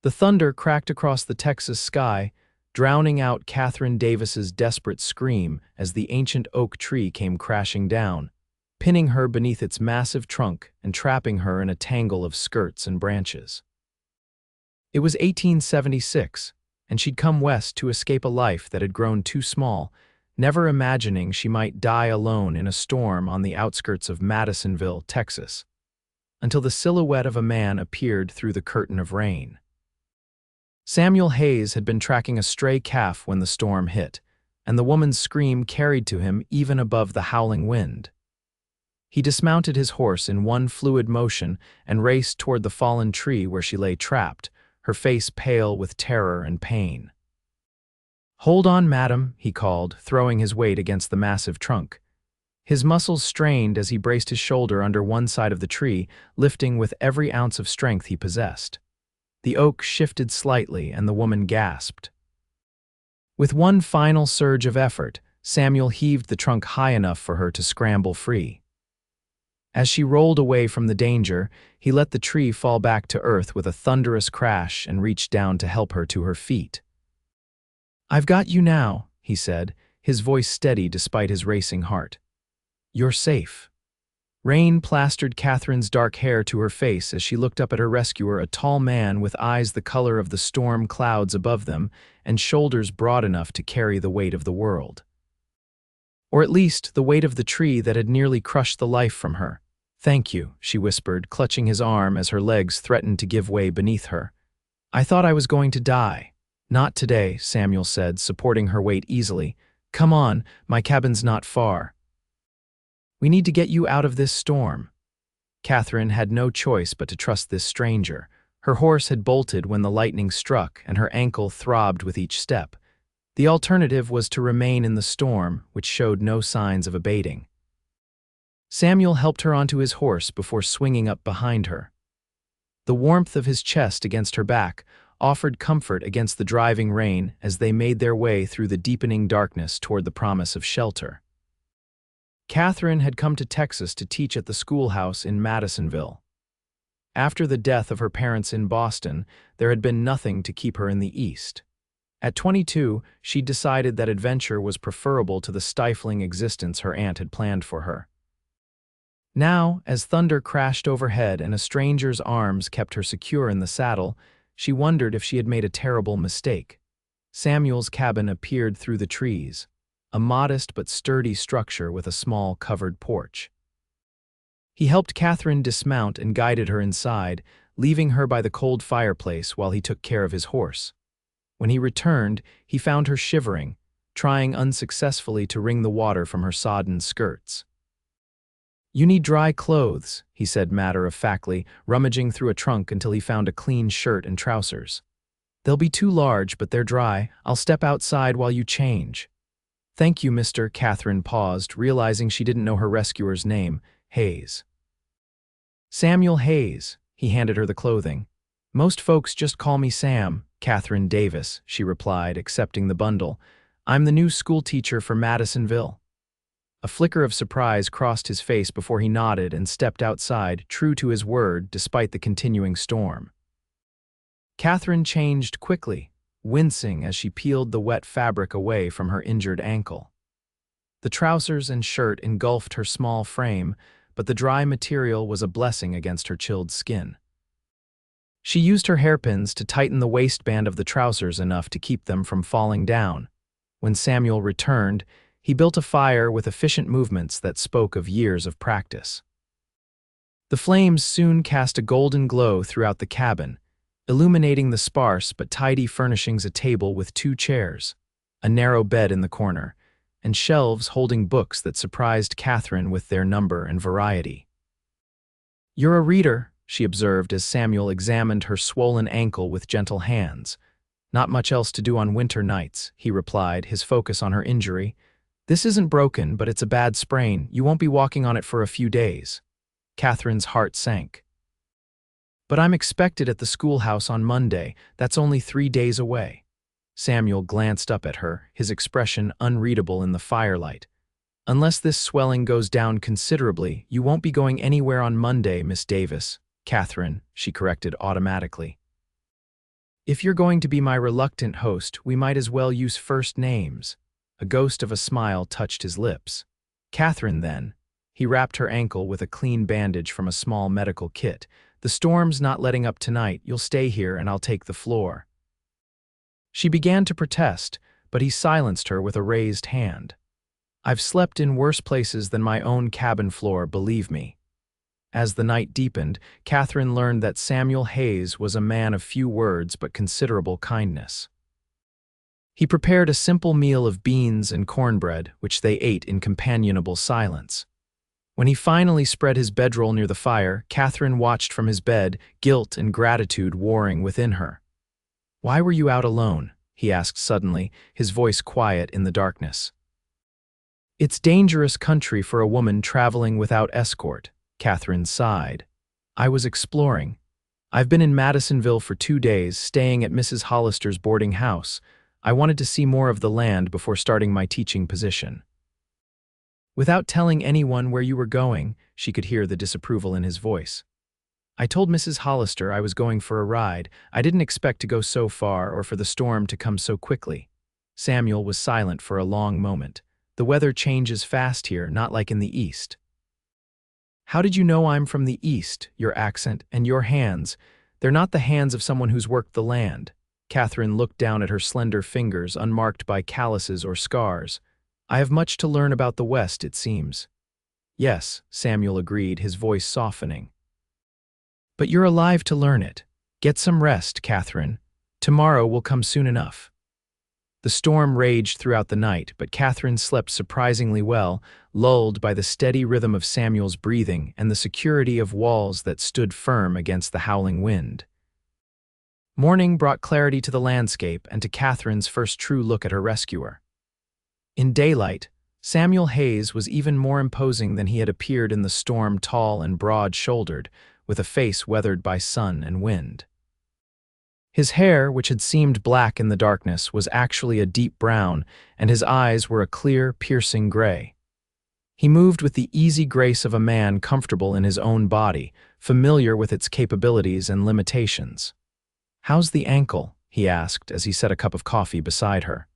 The thunder cracked across the Texas sky, drowning out Katherine Davis's desperate scream as the ancient oak tree came crashing down, pinning her beneath its massive trunk and trapping her in a tangle of skirts and branches. It was 1876, and she'd come west to escape a life that had grown too small, never imagining she might die alone in a storm on the outskirts of Madisonville, Texas, until the silhouette of a man appeared through the curtain of rain. Samuel Hayes had been tracking a stray calf when the storm hit, and the woman's scream carried to him even above the howling wind. He dismounted his horse in one fluid motion and raced toward the fallen tree where she lay trapped, her face pale with terror and pain. "Hold on, madam," he called, throwing his weight against the massive trunk. His muscles strained as he braced his shoulder under one side of the tree, lifting with every ounce of strength he possessed. The oak shifted slightly, and the woman gasped. With one final surge of effort, Samuel heaved the trunk high enough for her to scramble free. As she rolled away from the danger, he let the tree fall back to earth with a thunderous crash and reached down to help her to her feet. "I've got you now," he said, his voice steady despite his racing heart. "You're safe." Rain plastered Katherine's dark hair to her face as she looked up at her rescuer, a tall man with eyes the color of the storm clouds above them and shoulders broad enough to carry the weight of the world. Or at least the weight of the tree that had nearly crushed the life from her. "Thank you," she whispered, clutching his arm as her legs threatened to give way beneath her. "I thought I was going to die." "Not today," Samuel said, supporting her weight easily. "Come on, my cabin's not far. We need to get you out of this storm." Katherine had no choice but to trust this stranger. Her horse had bolted when the lightning struck, and her ankle throbbed with each step. The alternative was to remain in the storm, which showed no signs of abating. Samuel helped her onto his horse before swinging up behind her. The warmth of his chest against her back offered comfort against the driving rain as they made their way through the deepening darkness toward the promise of shelter. Katherine had come to Texas to teach at the schoolhouse in Madisonville. After the death of her parents in Boston, there had been nothing to keep her in the East. At 22, she decided that adventure was preferable to the stifling existence her aunt had planned for her. Now, as thunder crashed overhead and a stranger's arms kept her secure in the saddle, she wondered if she had made a terrible mistake. Samuel's cabin appeared through the trees, a modest but sturdy structure with a small covered porch. He helped Katherine dismount and guided her inside, leaving her by the cold fireplace while he took care of his horse. When he returned, he found her shivering, trying unsuccessfully to wring the water from her sodden skirts. "You need dry clothes," he said matter-of-factly, rummaging through a trunk until he found a clean shirt and trousers. "They'll be too large, but they're dry. I'll step outside while you change." "Thank you, Mr." Katherine paused, realizing she didn't know her rescuer's name. "Hayes." "Samuel Hayes." He handed her the clothing. "Most folks just call me Sam." "Katherine Davis," she replied, accepting the bundle. "I'm the new schoolteacher for Madisonville." A flicker of surprise crossed his face before he nodded and stepped outside, true to his word despite the continuing storm. Katherine changed quickly, wincing as she peeled the wet fabric away from her injured ankle. The trousers and shirt engulfed her small frame, but the dry material was a blessing against her chilled skin. She used her hairpins to tighten the waistband of the trousers enough to keep them from falling down. When Samuel returned, he built a fire with efficient movements that spoke of years of practice. The flames soon cast a golden glow throughout the cabin, illuminating the sparse but tidy furnishings: a table with 2 chairs, a narrow bed in the corner, and shelves holding books that surprised Katherine with their number and variety. "You're a reader," she observed as Samuel examined her swollen ankle with gentle hands. "Not much else to do on winter nights," he replied, his focus on her injury. "This isn't broken, but it's a bad sprain. You won't be walking on it for a few days." Katherine's heart sank. "But I'm expected at the schoolhouse on Monday. That's only 3 days away." Samuel glanced up at her, his expression unreadable in the firelight. "Unless this swelling goes down considerably, you won't be going anywhere on Monday, Miss Davis." "Katherine," she corrected automatically. If you're going to be my reluctant host, we might as well use first names. A ghost of a smile touched his lips. Katherine, then. He wrapped her ankle with a clean bandage from a small medical kit. The storm's not letting up tonight. You'll stay here and I'll take the floor. She began to protest, but he silenced her with a raised hand. I've slept in worse places than my own cabin floor, believe me. As the night deepened, Katherine learned that Samuel Hayes was a man of few words but considerable kindness. He prepared a simple meal of beans and cornbread, which they ate in companionable silence. When he finally spread his bedroll near the fire, Katherine watched from his bed, guilt and gratitude warring within her. "Why were you out alone?" he asked suddenly, his voice quiet in the darkness. "It's dangerous country for a woman traveling without escort," Katherine sighed. "I was exploring. I've been in Madisonville for 2 days, staying at Mrs. Hollister's boarding house. I wanted to see more of the land before starting my teaching position." Without telling anyone where you were going, she could hear the disapproval in his voice. "I told Mrs. Hollister I was going for a ride. I didn't expect to go so far or for the storm to come so quickly." Samuel was silent for a long moment. "The weather changes fast here, not like in the East." "How did you know I'm from the East? Your accent and your hands. They're not the hands of someone who's worked the land." Katherine looked down at her slender fingers, unmarked by calluses or scars. "I have much to learn about the West, it seems." "Yes," Samuel agreed, his voice softening. "But you're alive to learn it. Get some rest, Katherine. Tomorrow will come soon enough." The storm raged throughout the night, but Katherine slept surprisingly well, lulled by the steady rhythm of Samuel's breathing and the security of walls that stood firm against the howling wind. Morning brought clarity to the landscape and to Katherine's first true look at her rescuer. In daylight, Samuel Hayes was even more imposing than he had appeared in the storm, tall and broad-shouldered, with a face weathered by sun and wind. His hair, which had seemed black in the darkness, was actually a deep brown, and his eyes were a clear, piercing gray. He moved with the easy grace of a man comfortable in his own body, familiar with its capabilities and limitations. "How's the ankle?" he asked as he set a cup of coffee beside her.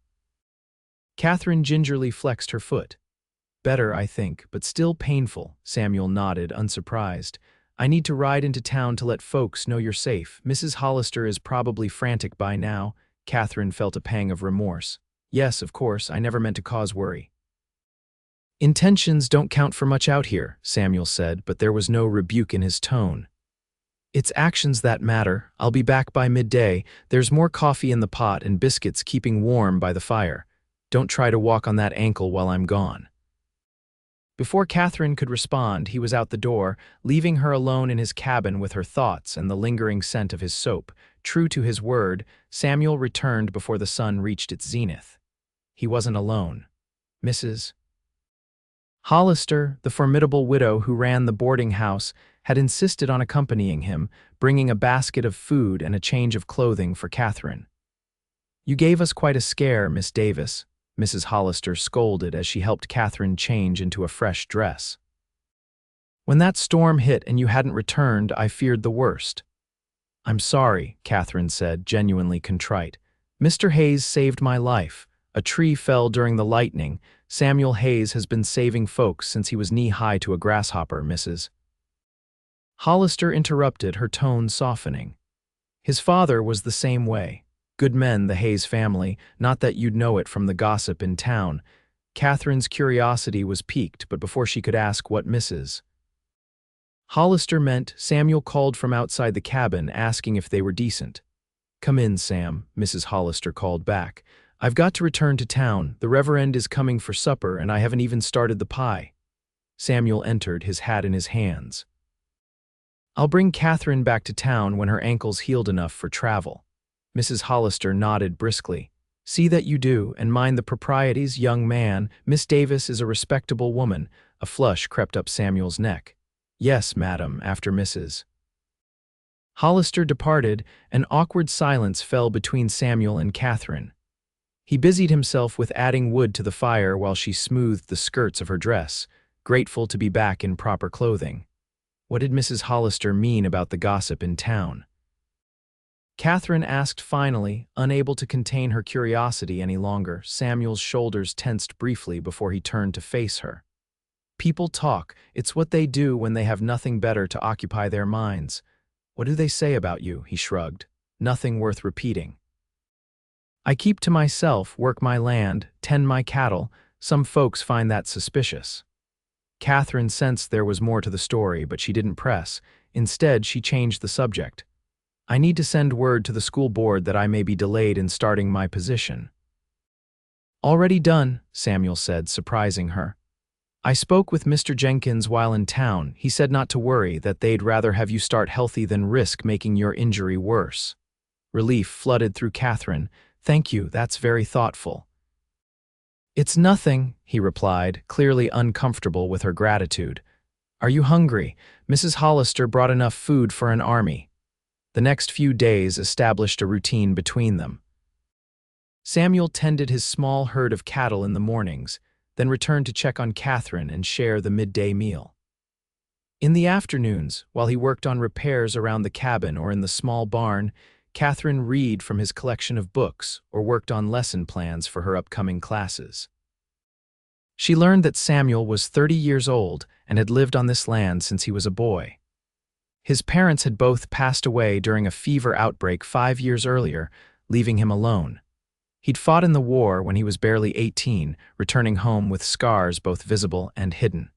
Katherine gingerly flexed her foot. "Better, I think, but still painful," Samuel nodded, unsurprised. "I need to ride into town to let folks know you're safe. Mrs. Hollister is probably frantic by now." Katherine felt a pang of remorse. "Yes, of course, I never meant to cause worry." "Intentions don't count for much out here," Samuel said, but there was no rebuke in his tone. "It's actions that matter. I'll be back by midday. There's more coffee in the pot and biscuits keeping warm by the fire. Don't try to walk on that ankle while I'm gone." Before Katherine could respond, he was out the door, leaving her alone in his cabin with her thoughts and the lingering scent of his soap. True to his word, Samuel returned before the sun reached its zenith. He wasn't alone. Mrs. Hollister, the formidable widow who ran the boarding house, had insisted on accompanying him, bringing a basket of food and a change of clothing for Katherine. "You gave us quite a scare, Miss Davis," Mrs. Hollister scolded as she helped Katherine change into a fresh dress. "When that storm hit and you hadn't returned, I feared the worst." "I'm sorry," Katherine said, genuinely contrite. "Mr. Hayes saved my life. A tree fell during the lightning. Samuel Hayes has been saving folks since he was knee-high to a grasshopper, Mrs. Hollister interrupted, her tone softening. "His father was the same way. Good men, the Hayes family, not that you'd know it from the gossip in town." Katherine's curiosity was piqued, but before she could ask what Mrs. Hollister meant, Samuel called from outside the cabin, asking if they were decent. "Come in, Sam," Mrs. Hollister called back. "I've got to return to town. The Reverend is coming for supper, and I haven't even started the pie." Samuel entered, his hat in his hands. "I'll bring Katherine back to town when her ankle's healed enough for travel." Mrs. Hollister nodded briskly. "See that you do, and mind the proprieties, young man. Miss Davis is a respectable woman." A flush crept up Samuel's neck. "Yes, madam," after Mrs. Hollister departed, an awkward silence fell between Samuel and Katherine. He busied himself with adding wood to the fire while she smoothed the skirts of her dress, grateful to be back in proper clothing. What did Mrs. Hollister mean about the gossip in town? Catherine asked finally, unable to contain her curiosity any longer. Samuel's shoulders tensed briefly before he turned to face her. People talk. It's what they do when they have nothing better to occupy their minds. What do they say about you? He shrugged. Nothing worth repeating. I keep to myself, work my land, tend my cattle. Some folks find that suspicious. Catherine sensed there was more to the story, but she didn't press. Instead, she changed the subject. I need to send word to the school board that I may be delayed in starting my position. Already done, Samuel said, surprising her. I spoke with Mr. Jenkins while in town. He said not to worry, that they'd rather have you start healthy than risk making your injury worse. Relief flooded through Catherine. Thank you, that's very thoughtful. It's nothing, he replied, clearly uncomfortable with her gratitude. Are you hungry? Mrs. Hollister brought enough food for an army. The next few days established a routine between them. Samuel tended his small herd of cattle in the mornings, then returned to check on Catherine and share the midday meal. In the afternoons, while he worked on repairs around the cabin or in the small barn, Catherine read from his collection of books or worked on lesson plans for her upcoming classes. She learned that Samuel was 30 years old and had lived on this land since he was a boy. His parents had both passed away during a fever outbreak 5 years earlier, leaving him alone. He'd fought in the war when he was barely 18, returning home with scars both visible and hidden.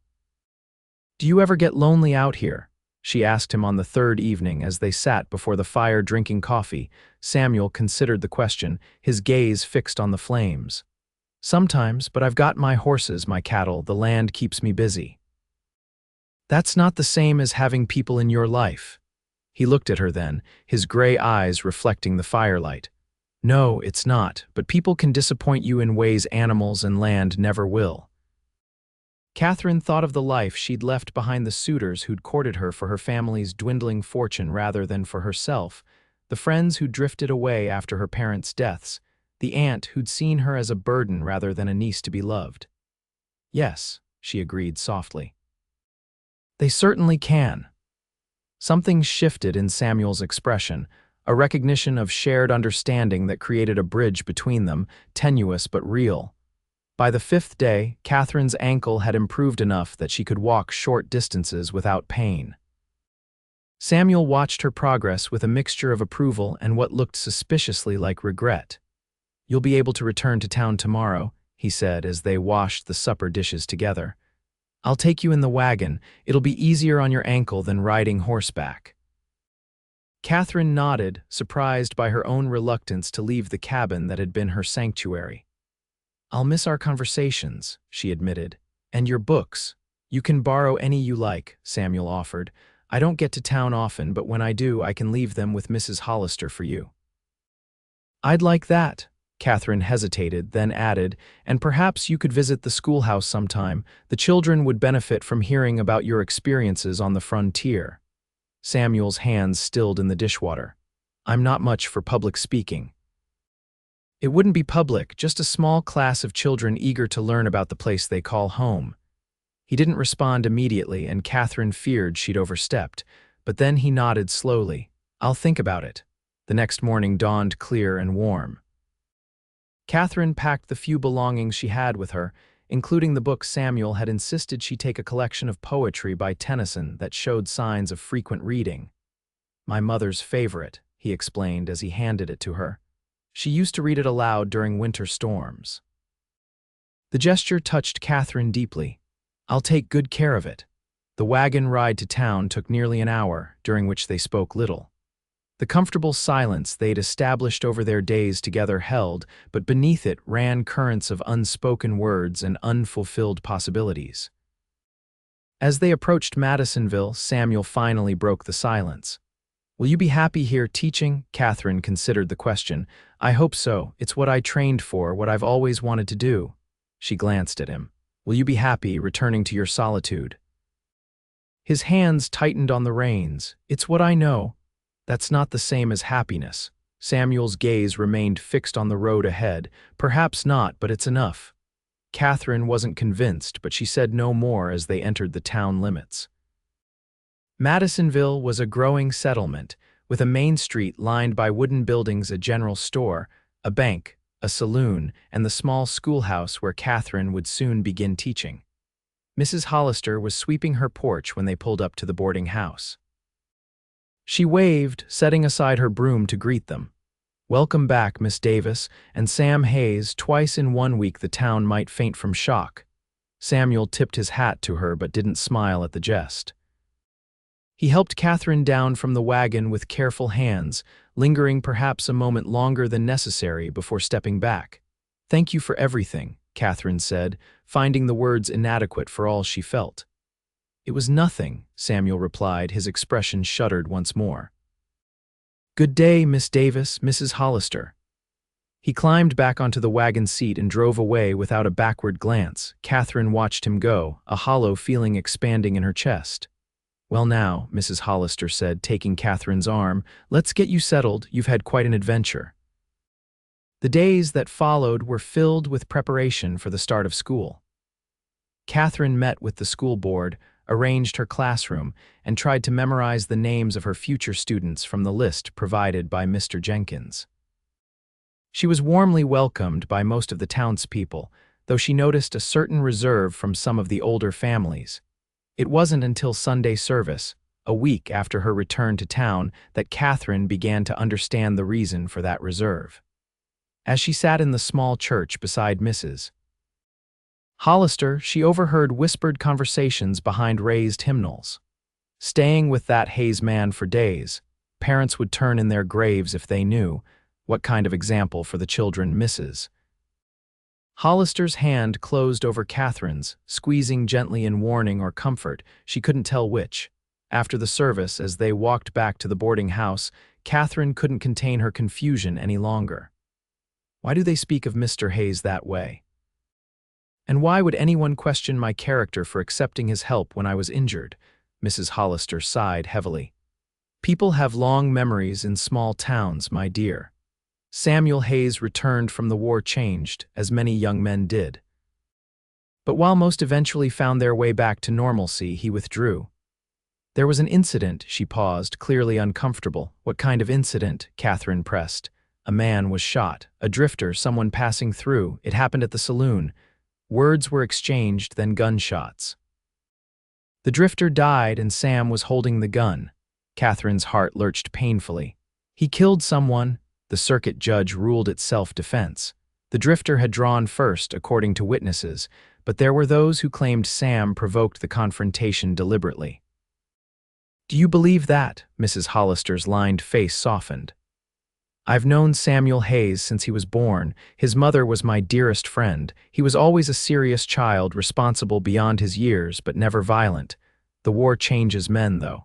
Do you ever get lonely out here? She asked him on the third evening as they sat before the fire drinking coffee. Samuel considered the question, his gaze fixed on the flames. Sometimes, but I've got my horses, my cattle, the land keeps me busy. That's not the same as having people in your life. He looked at her then, his gray eyes reflecting the firelight. No, it's not, but people can disappoint you in ways animals and land never will. Catherine thought of the life she'd left behind, the suitors who'd courted her for her family's dwindling fortune rather than for herself, the friends who drifted away after her parents' deaths, the aunt who'd seen her as a burden rather than a niece to be loved. Yes, she agreed softly. They certainly can. Something shifted in Samuel's expression, a recognition of shared understanding that created a bridge between them, tenuous but real. By the 5th day, Catherine's ankle had improved enough that she could walk short distances without pain. Samuel watched her progress with a mixture of approval and what looked suspiciously like regret. You'll be able to return to town tomorrow, he said as they washed the supper dishes together. I'll take you in the wagon. It'll be easier on your ankle than riding horseback. Catherine nodded, surprised by her own reluctance to leave the cabin that had been her sanctuary. I'll miss our conversations, she admitted. And your books. You can borrow any you like, Samuel offered. I don't get to town often, but when I do, I can leave them with Mrs. Hollister for you. I'd like that, Catherine hesitated, then added, and perhaps you could visit the schoolhouse sometime. The children would benefit from hearing about your experiences on the frontier. Samuel's hands stilled in the dishwater. I'm not much for public speaking. It wouldn't be public, just a small class of children eager to learn about the place they call home. He didn't respond immediately, and Catherine feared she'd overstepped, but then he nodded slowly. I'll think about it. The next morning dawned clear and warm. Catherine packed the few belongings she had with her, including the book Samuel had insisted she take, a collection of poetry by Tennyson that showed signs of frequent reading. My mother's favorite, he explained as he handed it to her. She used to read it aloud during winter storms. The gesture touched Catherine deeply. I'll take good care of it. The wagon ride to town took nearly an hour, during which they spoke little. The comfortable silence they'd established over their days together held, but beneath it ran currents of unspoken words and unfulfilled possibilities. As they approached Madisonville, Samuel finally broke the silence. Will you be happy here teaching? Catherine considered the question. I hope so. It's what I trained for, what I've always wanted to do. She glanced at him. Will you be happy returning to your solitude? His hands tightened on the reins. It's what I know. That's not the same as happiness. Samuel's gaze remained fixed on the road ahead. Perhaps not, but it's enough. Catherine wasn't convinced, but she said no more as they entered the town limits. Madisonville was a growing settlement, with a main street lined by wooden buildings, a general store, a bank, a saloon, and the small schoolhouse where Katherine would soon begin teaching. Mrs. Hollister was sweeping her porch when they pulled up to the boarding house. She waved, setting aside her broom to greet them. "Welcome back, Miss Davis, and Sam Hayes. Twice in 1 week the town might faint from shock." Samuel tipped his hat to her but didn't smile at the jest. He helped Katherine down from the wagon with careful hands, lingering perhaps a moment longer than necessary before stepping back. "Thank you for everything," Katherine said, finding the words inadequate for all she felt. "It was nothing," Samuel replied, his expression shuddered once more. "Good day, Miss Davis, Mrs. Hollister." He climbed back onto the wagon seat and drove away without a backward glance. Katherine watched him go, a hollow feeling expanding in her chest. "Well now," Mrs. Hollister said, taking Katherine's arm, "let's get you settled. You've had quite an adventure." The days that followed were filled with preparation for the start of school. Katherine met with the school board, arranged her classroom, and tried to memorize the names of her future students from the list provided by Mr. Jenkins. She was warmly welcomed by most of the townspeople, though she noticed a certain reserve from some of the older families. It wasn't until Sunday service, a week after her return to town, that Katherine began to understand the reason for that reserve. As she sat in the small church beside Mrs. Hollister, she overheard whispered conversations behind raised hymnals. Staying with that Hayes man for days, parents would turn in their graves if they knew what kind of example for the children Mrs. Hollister's hand closed over Katherine's, squeezing gently in warning or comfort, she couldn't tell which. After the service, as they walked back to the boarding house, Katherine couldn't contain her confusion any longer. Why do they speak of Mr. Hayes that way? And why would anyone question my character for accepting his help when I was injured? Mrs. Hollister sighed heavily. People have long memories in small towns, my dear. Samuel Hayes returned from the war changed, as many young men did. But while most eventually found their way back to normalcy, he withdrew. There was an incident, she paused, clearly uncomfortable. What kind of incident? Katherine pressed. A man was shot, a drifter, someone passing through. It happened at the saloon. Words were exchanged, then gunshots. The drifter died and Sam was holding the gun. Katherine's heart lurched painfully. He killed someone. The circuit judge ruled it self-defense. The drifter had drawn first, according to witnesses, but there were those who claimed Sam provoked the confrontation deliberately. Do you believe that? Mrs. Hollister's lined face softened. I've known Samuel Hayes since he was born. His mother was my dearest friend. He was always a serious child, responsible beyond his years, but never violent. The war changes men, though.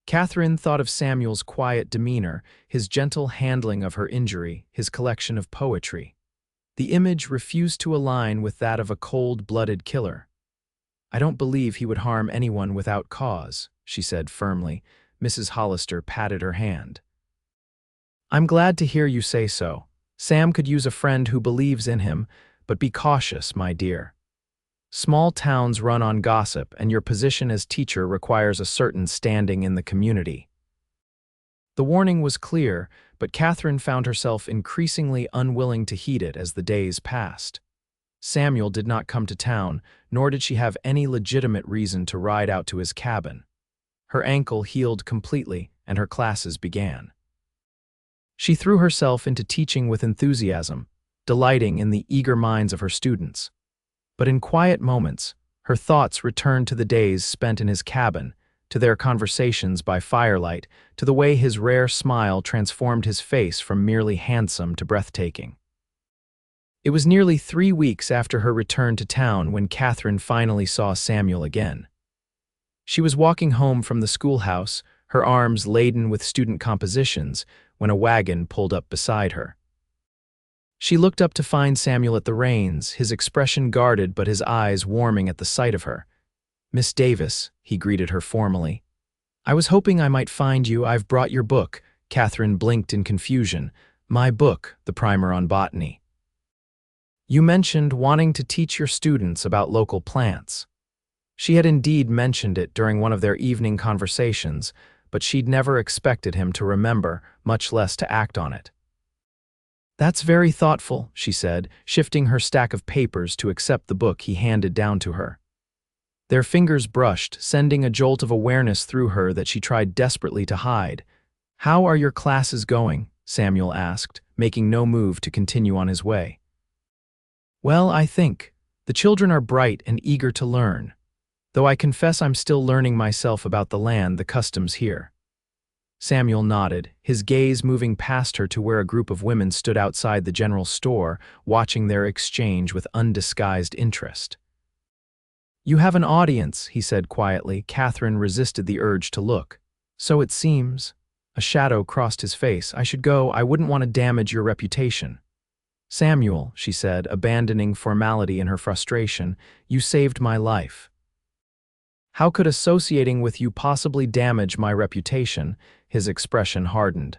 Katherine thought of Samuel's quiet demeanor, his gentle handling of her injury, his collection of poetry. The image refused to align with that of a cold-blooded killer. I don't believe he would harm anyone without cause, she said firmly. Mrs. Hollister patted her hand. I'm glad to hear you say so. Sam could use a friend who believes in him, but be cautious, my dear. Small towns run on gossip, and your position as teacher requires a certain standing in the community. The warning was clear, but Katherine found herself increasingly unwilling to heed it as the days passed. Samuel did not come to town, nor did she have any legitimate reason to ride out to his cabin. Her ankle healed completely, and her classes began. She threw herself into teaching with enthusiasm, delighting in the eager minds of her students. But in quiet moments, her thoughts returned to the days spent in his cabin, to their conversations by firelight, to the way his rare smile transformed his face from merely handsome to breathtaking. It was nearly 3 weeks after her return to town when Katherine finally saw Samuel again. She was walking home from the schoolhouse, her arms laden with student compositions, when a wagon pulled up beside her. She looked up to find Samuel at the reins, his expression guarded but his eyes warming at the sight of her. Miss Davis, he greeted her formally. I was hoping I might find you. I've brought your book. Katherine blinked in confusion. My book, the primer on botany. You mentioned wanting to teach your students about local plants. She had indeed mentioned it during one of their evening conversations, but she'd never expected him to remember, much less to act on it. "That's very thoughtful," she said, shifting her stack of papers to accept the book he handed down to her. Their fingers brushed, sending a jolt of awareness through her that she tried desperately to hide. "How are your classes going?" Samuel asked, making no move to continue on his way. "Well, I think. The children are bright and eager to learn. Though I confess I'm still learning myself about the land, the customs here." Samuel nodded, his gaze moving past her to where a group of women stood outside the general store, watching their exchange with undisguised interest. "You have an audience," he said quietly. Katherine resisted the urge to look. "So it seems." A shadow crossed his face. "I should go. I wouldn't want to damage your reputation." "Samuel," she said, abandoning formality in her frustration, "you saved my life." "How could associating with you possibly damage my reputation?" His expression hardened.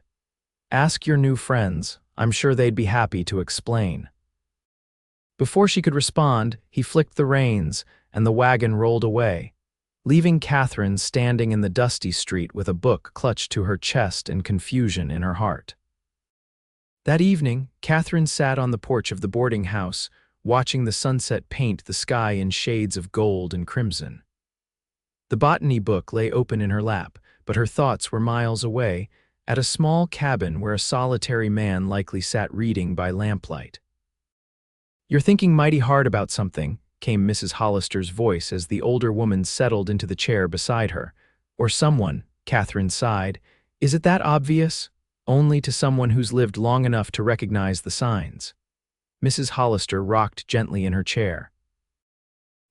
"Ask your new friends. I'm sure they'd be happy to explain." Before she could respond, he flicked the reins, and the wagon rolled away, leaving Katherine standing in the dusty street with a book clutched to her chest and confusion in her heart. That evening, Katherine sat on the porch of the boarding house, watching the sunset paint the sky in shades of gold and crimson. The botany book lay open in her lap, but her thoughts were miles away, at a small cabin where a solitary man likely sat reading by lamplight. "You're thinking mighty hard about something," came Mrs. Hollister's voice as the older woman settled into the chair beside her. "Or someone," Katherine sighed. "Is it that obvious?" "Only to someone who's lived long enough to recognize the signs." Mrs. Hollister rocked gently in her chair.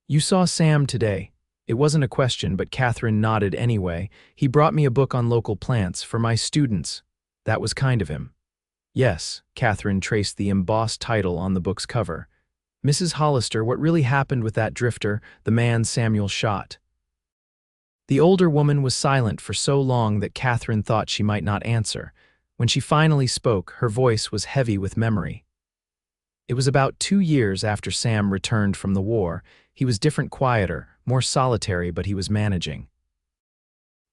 "You saw Sam today." It wasn't a question, but Katherine nodded anyway. "He brought me a book on local plants for my students." "That was kind of him." "Yes," Katherine traced the embossed title on the book's cover. "Mrs. Hollister, what really happened with that drifter, the man Samuel shot?" The older woman was silent for so long that Katherine thought she might not answer. When she finally spoke, her voice was heavy with memory. "It was about 2 years after Sam returned from the war. He was different, quieter, more solitary, but he was managing.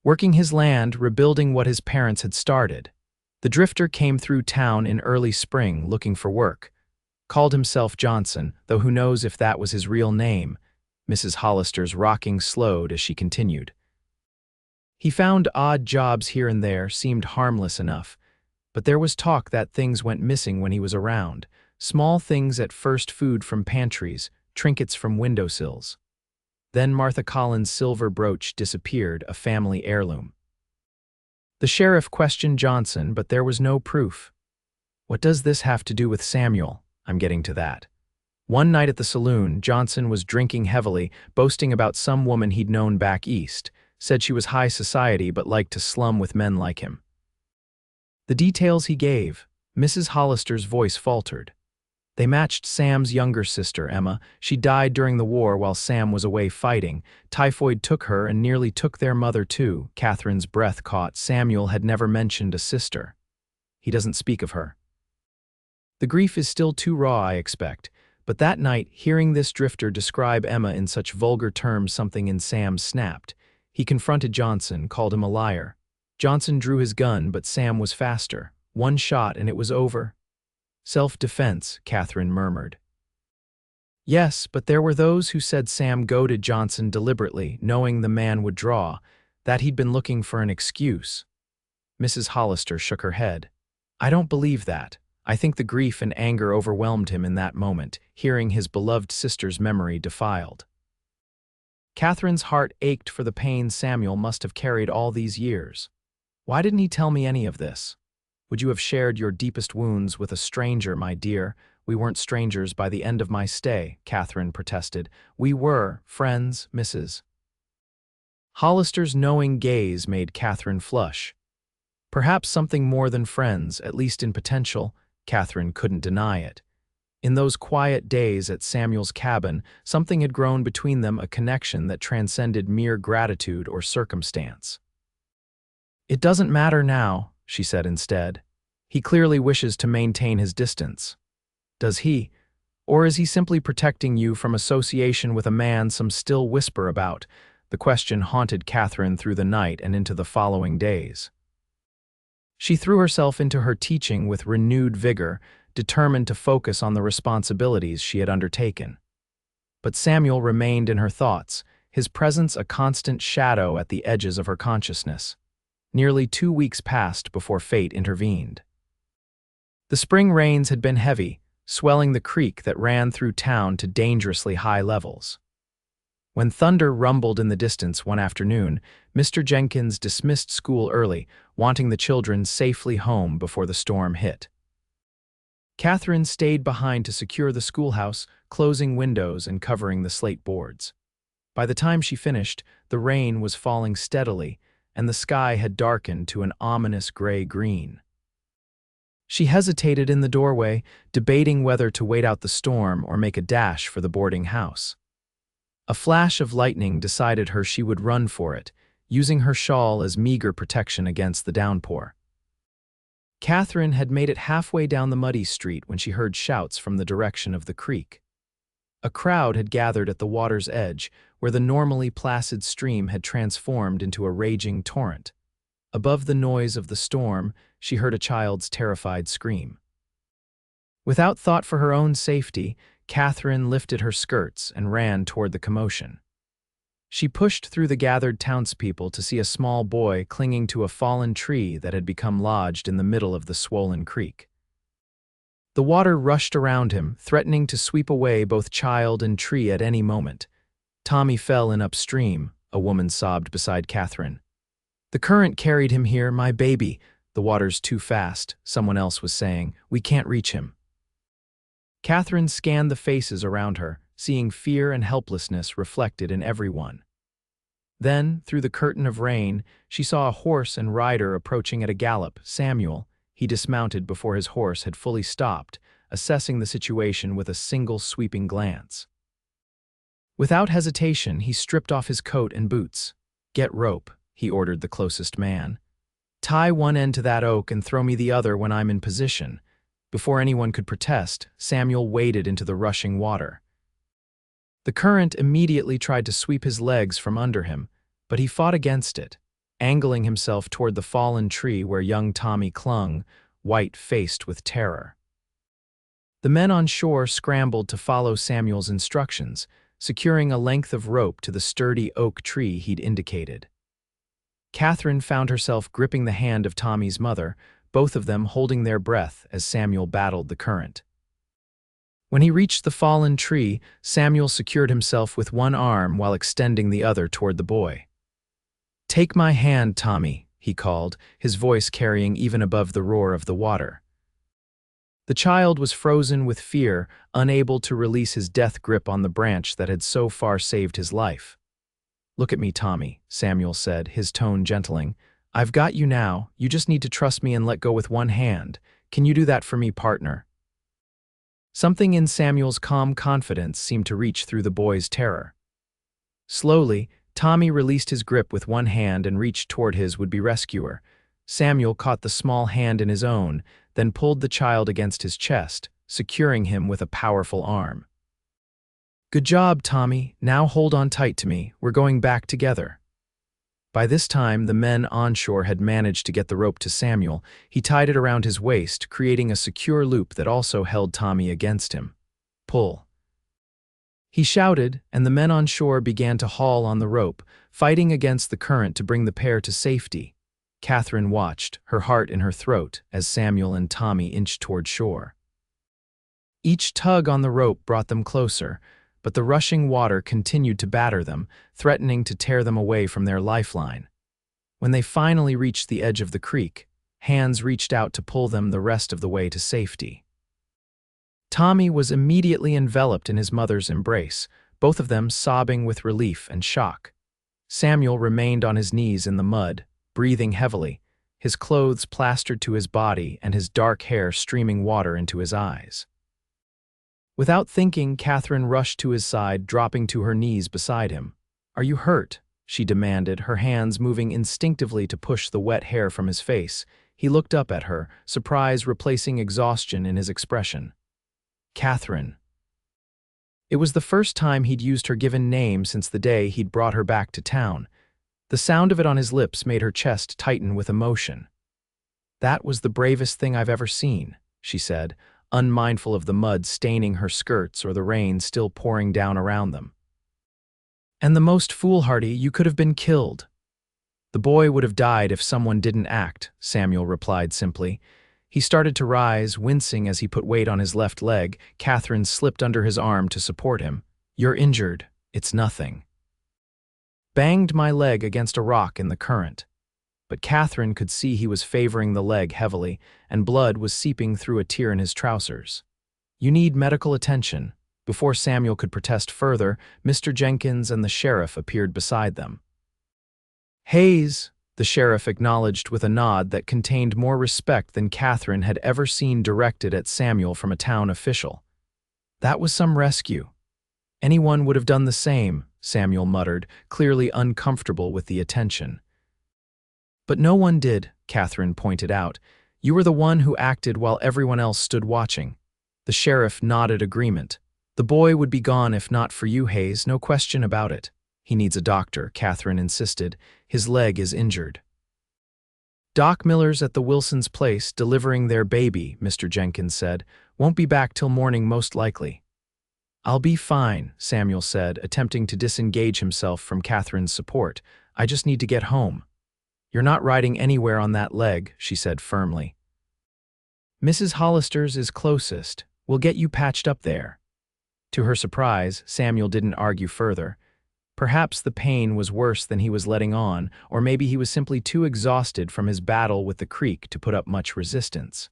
Working his land, rebuilding what his parents had started. The drifter came through town in early spring looking for work. Called himself Johnson, though who knows if that was his real name." Mrs. Hollister's rocking slowed as she continued. "He found odd jobs here and there, seemed harmless enough. But there was talk that things went missing when he was around. Small things at first, food from pantries, trinkets from windowsills. Then Martha Collins' silver brooch disappeared, a family heirloom. The sheriff questioned Johnson, but there was no proof." "What does this have to do with Samuel?" "I'm getting to that." One night at the saloon, Johnson was drinking heavily, boasting about some woman he'd known back east, said she was high society but liked to slum with men like him. The details he gave, Mrs. Hollister's voice faltered. They matched Sam's younger sister, Emma. She died during the war while Sam was away fighting. Typhoid took her and nearly took their mother too. Katherine's breath caught. Samuel had never mentioned a sister. "He doesn't speak of her." "The grief is still too raw, I expect. But that night, hearing this drifter describe Emma in such vulgar terms, something in Sam snapped. He confronted Johnson, called him a liar. Johnson drew his gun, but Sam was faster. One shot and it was over." "Self-defense," Katherine murmured. "Yes, but there were those who said Sam goaded Johnson deliberately, knowing the man would draw, that he'd been looking for an excuse." Mrs. Hollister shook her head. "I don't believe that. I think the grief and anger overwhelmed him in that moment, hearing his beloved sister's memory defiled." Katherine's heart ached for the pain Samuel must have carried all these years. "Why didn't he tell me any of this?" "Would you have shared your deepest wounds with a stranger, my dear?" "We weren't strangers by the end of my stay," Katherine protested. "We were friends, Mrs." Hollister's knowing gaze made Katherine flush. Perhaps something more than friends, at least in potential. Katherine couldn't deny it. In those quiet days at Samuel's cabin, something had grown between them, a connection that transcended mere gratitude or circumstance. "It doesn't matter now," she said instead. "He clearly wishes to maintain his distance." "Does he? Or is he simply protecting you from association with a man some still whisper about?" The question haunted Katherine through the night and into the following days. She threw herself into her teaching with renewed vigor, determined to focus on the responsibilities she had undertaken. But Samuel remained in her thoughts, his presence a constant shadow at the edges of her consciousness. Nearly 2 weeks passed before fate intervened. The spring rains had been heavy, swelling the creek that ran through town to dangerously high levels. When thunder rumbled in the distance one afternoon, Mr. Jenkins dismissed school early, wanting the children safely home before the storm hit. Katherine stayed behind to secure the schoolhouse, closing windows and covering the slate boards. By the time she finished, the rain was falling steadily, and the sky had darkened to an ominous gray-green. She hesitated in the doorway, debating whether to wait out the storm or make a dash for the boarding house. A flash of lightning decided her she would run for it, using her shawl as meager protection against the downpour. Katherine had made it halfway down the muddy street when she heard shouts from the direction of the creek. A crowd had gathered at the water's edge, where the normally placid stream had transformed into a raging torrent. Above the noise of the storm, she heard a child's terrified scream. Without thought for her own safety, Katherine lifted her skirts and ran toward the commotion. She pushed through the gathered townspeople to see a small boy clinging to a fallen tree that had become lodged in the middle of the swollen creek. The water rushed around him, threatening to sweep away both child and tree at any moment. "Tommy fell in upstream," a woman sobbed beside Katherine. "The current carried him here, my baby." "The water's too fast," someone else was saying. "We can't reach him." Katherine scanned the faces around her, seeing fear and helplessness reflected in everyone. Then, through the curtain of rain, she saw a horse and rider approaching at a gallop. Samuel. He dismounted before his horse had fully stopped, assessing the situation with a single sweeping glance. Without hesitation, he stripped off his coat and boots. "Get rope," he ordered the closest man. "Tie one end to that oak and throw me the other when I'm in position." Before anyone could protest, Samuel waded into the rushing water. The current immediately tried to sweep his legs from under him, but he fought against it, angling himself toward the fallen tree where young Tommy clung, white-faced with terror. The men on shore scrambled to follow Samuel's instructions, securing a length of rope to the sturdy oak tree he'd indicated. Katherine found herself gripping the hand of Tommy's mother, both of them holding their breath as Samuel battled the current. When he reached the fallen tree, Samuel secured himself with one arm while extending the other toward the boy. "Take my hand, Tommy," he called, his voice carrying even above the roar of the water. The child was frozen with fear, unable to release his death grip on the branch that had so far saved his life. "Look at me, Tommy," Samuel said, his tone gentling. "I've got you now. You just need to trust me and let go with one hand. Can you do that for me, partner?" Something in Samuel's calm confidence seemed to reach through the boy's terror. Slowly, Tommy released his grip with one hand and reached toward his would-be rescuer. Samuel caught the small hand in his own, then pulled the child against his chest, securing him with a powerful arm. "Good job, Tommy. Now hold on tight to me. We're going back together." By this time, the men onshore had managed to get the rope to Samuel. He tied it around his waist, creating a secure loop that also held Tommy against him. "Pull." He shouted, and the men on shore began to haul on the rope, fighting against the current to bring the pair to safety. Katherine watched, her heart in her throat, as Samuel and Tommy inched toward shore. Each tug on the rope brought them closer, but the rushing water continued to batter them, threatening to tear them away from their lifeline. When they finally reached the edge of the creek, hands reached out to pull them the rest of the way to safety. Tommy was immediately enveloped in his mother's embrace, both of them sobbing with relief and shock. Samuel remained on his knees in the mud, breathing heavily, his clothes plastered to his body and his dark hair streaming water into his eyes. Without thinking, Katherine rushed to his side, dropping to her knees beside him. "Are you hurt?" she demanded, her hands moving instinctively to push the wet hair from his face. He looked up at her, surprise replacing exhaustion in his expression. "Katherine." It was the first time he'd used her given name since the day he'd brought her back to town. The sound of it on his lips made her chest tighten with emotion. "That was the bravest thing I've ever seen," she said, unmindful of the mud staining her skirts or the rain still pouring down around them. "And the most foolhardy. You could have been killed." "The boy would have died if someone didn't act," Samuel replied simply. He started to rise, wincing as he put weight on his left leg. Katherine slipped under his arm to support him. "You're injured. It's nothing." Banged my leg against a rock in the current. But Katherine could see he was favoring the leg heavily, and blood was seeping through a tear in his trousers. "You need medical attention." Before Samuel could protest further, Mr. Jenkins and the sheriff appeared beside them. "Hayes," the sheriff acknowledged with a nod that contained more respect than Katherine had ever seen directed at Samuel from a town official. "That was some rescue." "Anyone would have done the same," Samuel muttered, clearly uncomfortable with the attention. "But no one did," Katherine pointed out. "You were the one who acted while everyone else stood watching." The sheriff nodded agreement. "The boy would be gone if not for you, Hayes, no question about it." "He needs a doctor," Katherine insisted. "His leg is injured." "Doc Miller's at the Wilsons' place delivering their baby," Mr. Jenkins said. "Won't be back till morning most likely." "I'll be fine," Samuel said, attempting to disengage himself from Katherine's support. "I just need to get home." "You're not riding anywhere on that leg," she said firmly. "Mrs. Hollister's is closest. We'll get you patched up there." To her surprise, Samuel didn't argue further. Perhaps the pain was worse than he was letting on, or maybe he was simply too exhausted from his battle with the creek to put up much resistance.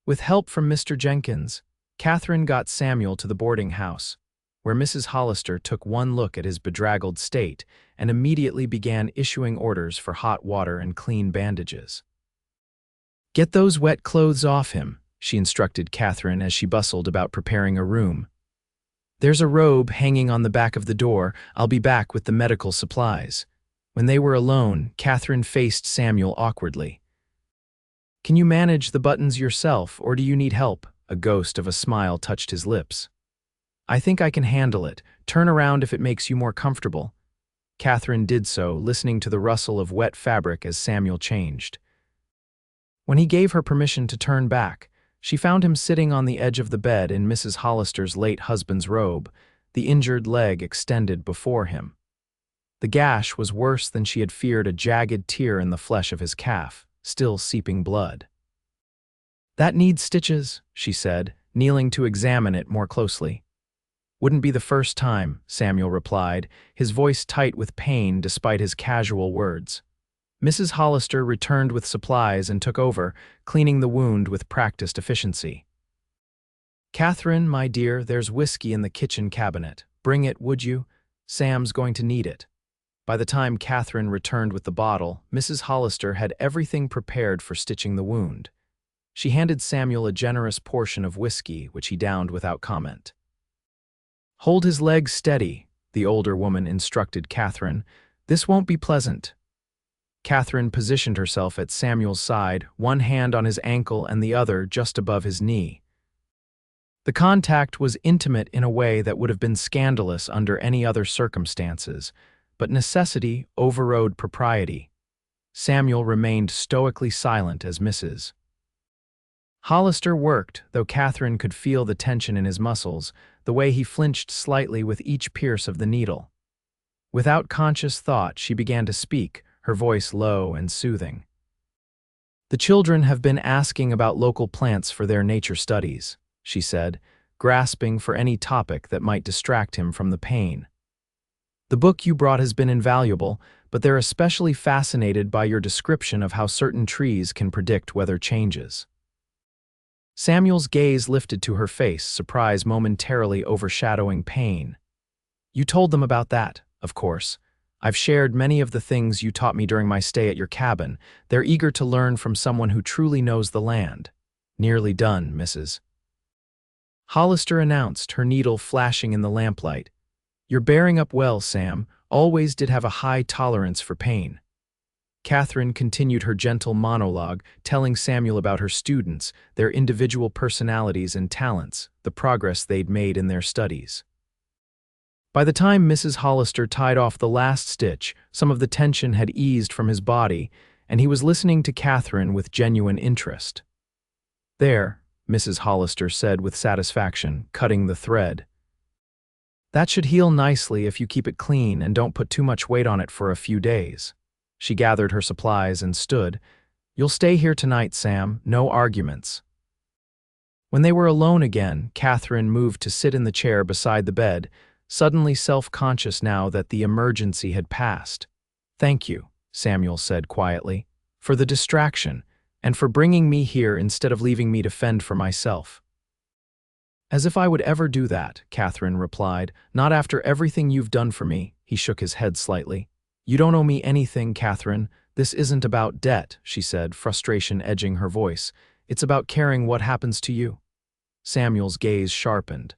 With help from Mr. Jenkins, Katherine got Samuel to the boarding house, where Mrs. Hollister took one look at his bedraggled state and immediately began issuing orders for hot water and clean bandages. "Get those wet clothes off him," she instructed Katherine as she bustled about preparing a room. "There's a robe hanging on the back of the door. I'll be back with the medical supplies." When they were alone, Katherine faced Samuel awkwardly. "Can you manage the buttons yourself, or do you need help?" A ghost of a smile touched his lips. "I think I can handle it. Turn around if it makes you more comfortable." Katherine did so, listening to the rustle of wet fabric as Samuel changed. When he gave her permission to turn back, she found him sitting on the edge of the bed in Mrs. Hollister's late husband's robe, the injured leg extended before him. The gash was worse than she had feared, a jagged tear in the flesh of his calf, still seeping blood. "That needs stitches," she said, kneeling to examine it more closely. "Wouldn't be the first time," Samuel replied, his voice tight with pain despite his casual words. Mrs. Hollister returned with supplies and took over, cleaning the wound with practiced efficiency. "Katherine, my dear, there's whiskey in the kitchen cabinet. Bring it, would you? Sam's going to need it." By the time Katherine returned with the bottle, Mrs. Hollister had everything prepared for stitching the wound. She handed Samuel a generous portion of whiskey, which he downed without comment. "Hold his legs steady," the older woman instructed Katherine. "This won't be pleasant." Katherine positioned herself at Samuel's side, one hand on his ankle and the other just above his knee. The contact was intimate in a way that would have been scandalous under any other circumstances, but necessity overrode propriety. Samuel remained stoically silent as Mrs. Hollister worked, though Katherine could feel the tension in his muscles, the way he flinched slightly with each pierce of the needle. Without conscious thought, she began to speak, her voice low and soothing. "The children have been asking about local plants for their nature studies," she said, grasping for any topic that might distract him from the pain. "The book you brought has been invaluable, but they're especially fascinated by your description of how certain trees can predict weather changes." Samuel's gaze lifted to her face, surprise momentarily overshadowing pain. "You told them about that, of course. I've shared many of the things you taught me during my stay at your cabin. They're eager to learn from someone who truly knows the land." "Nearly done, Mrs. Hollister announced, her needle flashing in the lamplight. "You're bearing up well, Sam. Always did have a high tolerance for pain." Katherine continued her gentle monologue, telling Samuel about her students, their individual personalities and talents, the progress they'd made in their studies. By the time Mrs. Hollister tied off the last stitch, some of the tension had eased from his body, and he was listening to Katherine with genuine interest. "There," Mrs. Hollister said with satisfaction, cutting the thread. "That should heal nicely if you keep it clean and don't put too much weight on it for a few days." She gathered her supplies and stood. "You'll stay here tonight, Sam, no arguments." When they were alone again, Katherine moved to sit in the chair beside the bed, suddenly self-conscious now that the emergency had passed. "Thank you," Samuel said quietly, "for the distraction, and for bringing me here instead of leaving me to fend for myself." "As if I would ever do that," Katherine replied. "Not after everything you've done for me." He shook his head slightly. "You don't owe me anything, Katherine. This isn't about debt," she said, frustration edging her voice. "It's about caring what happens to you." Samuel's gaze sharpened.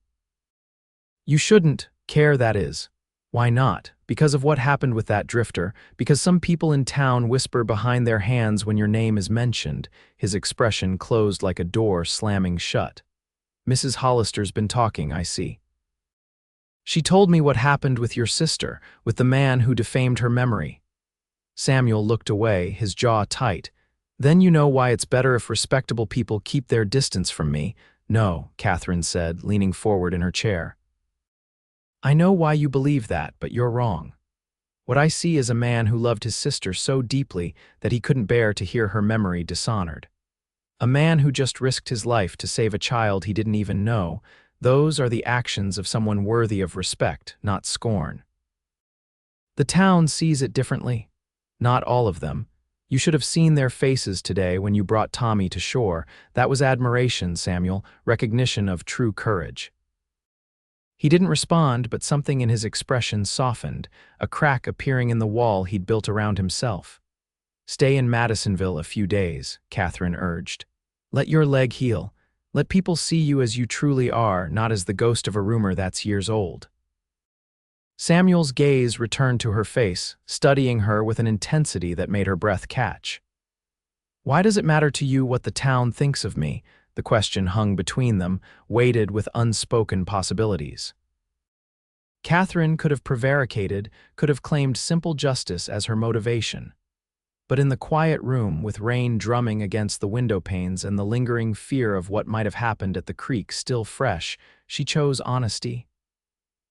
"You shouldn't care, that is." "Why not?" "Because of what happened with that drifter, because some people in town whisper behind their hands when your name is mentioned." His expression closed like a door slamming shut. "Mrs. Hollister's been talking, I see. She told me what happened with your sister, with the man who defamed her memory." Samuel looked away, his jaw tight. "Then you know why it's better if respectable people keep their distance from me." "No," Katherine said, leaning forward in her chair. "I know why you believe that, but you're wrong. What I see is a man who loved his sister so deeply that he couldn't bear to hear her memory dishonored. A man who just risked his life to save a child he didn't even know. Those are the actions of someone worthy of respect, not scorn. The town sees it differently. Not all of them. You should have seen their faces today when you brought Tommy to shore. That was admiration, Samuel, recognition of true courage." He didn't respond, but something in his expression softened, a crack appearing in the wall he'd built around himself. "Stay in Madisonville a few days," Katherine urged. "Let your leg heal. Let people see you as you truly are, not as the ghost of a rumor that's years old." Samuel's gaze returned to her face, studying her with an intensity that made her breath catch. "Why does it matter to you what the town thinks of me?" The question hung between them, weighted with unspoken possibilities. Katherine could have prevaricated, could have claimed simple justice as her motivation. But in the quiet room, with rain drumming against the window panes and the lingering fear of what might have happened at the creek still fresh, she chose honesty.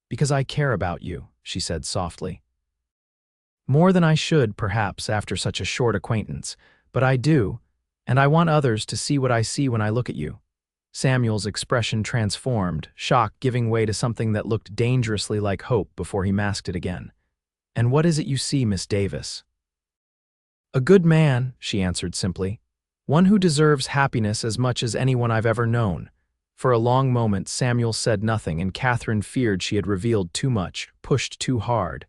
"Because I care about you," she said softly. "More than I should, perhaps, after such a short acquaintance, but I do. And I want others to see what I see when I look at you." Samuel's expression transformed, shock giving way to something that looked dangerously like hope before he masked it again. "And what is it you see, Miss Davis?" "A good man," she answered simply. "One who deserves happiness as much as anyone I've ever known." For a long moment, Samuel said nothing, and Katherine feared she had revealed too much, pushed too hard.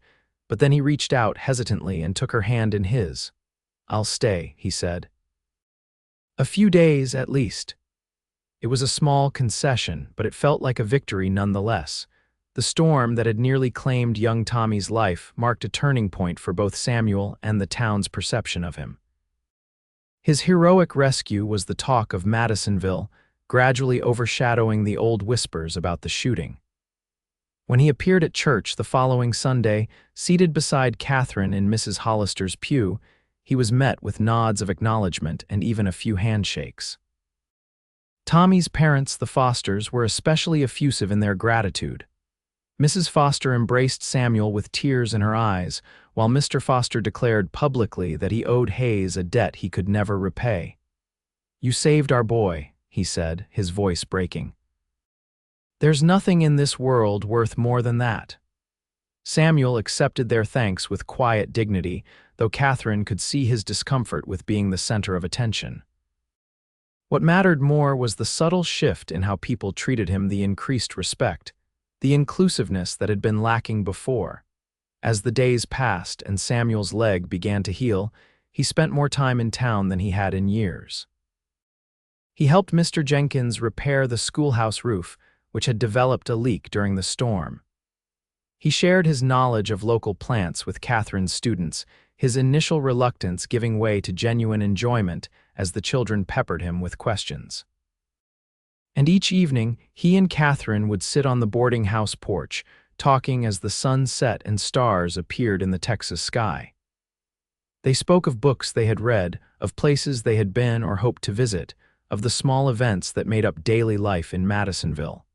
But then he reached out hesitantly and took her hand in his. "I'll stay," he said. "A few days, at least." It was a small concession, but it felt like a victory nonetheless. The storm that had nearly claimed young Tommy's life marked a turning point for both Samuel and the town's perception of him. His heroic rescue was the talk of Madisonville, gradually overshadowing the old whispers about the shooting. When he appeared at church the following Sunday, seated beside Katherine in Mrs. Hollister's pew, he was met with nods of acknowledgement and even a few handshakes. Tommy's parents, the Fosters, were especially effusive in their gratitude. Mrs. Foster embraced Samuel with tears in her eyes, while Mr. Foster declared publicly that he owed Hayes a debt he could never repay. "You saved our boy," he said, his voice breaking. "There's nothing in this world worth more than that." Samuel accepted their thanks with quiet dignity, though Katherine could see his discomfort with being the center of attention. What mattered more was the subtle shift in how people treated him, the increased respect, the inclusiveness that had been lacking before. As the days passed and Samuel's leg began to heal, he spent more time in town than he had in years. He helped Mr. Jenkins repair the schoolhouse roof, which had developed a leak during the storm. He shared his knowledge of local plants with Katherine's students, his initial reluctance giving way to genuine enjoyment as the children peppered him with questions. And each evening, he and Katherine would sit on the boarding house porch, talking as the sun set and stars appeared in the Texas sky. They spoke of books they had read, of places they had been or hoped to visit, of the small events that made up daily life in Madisonville.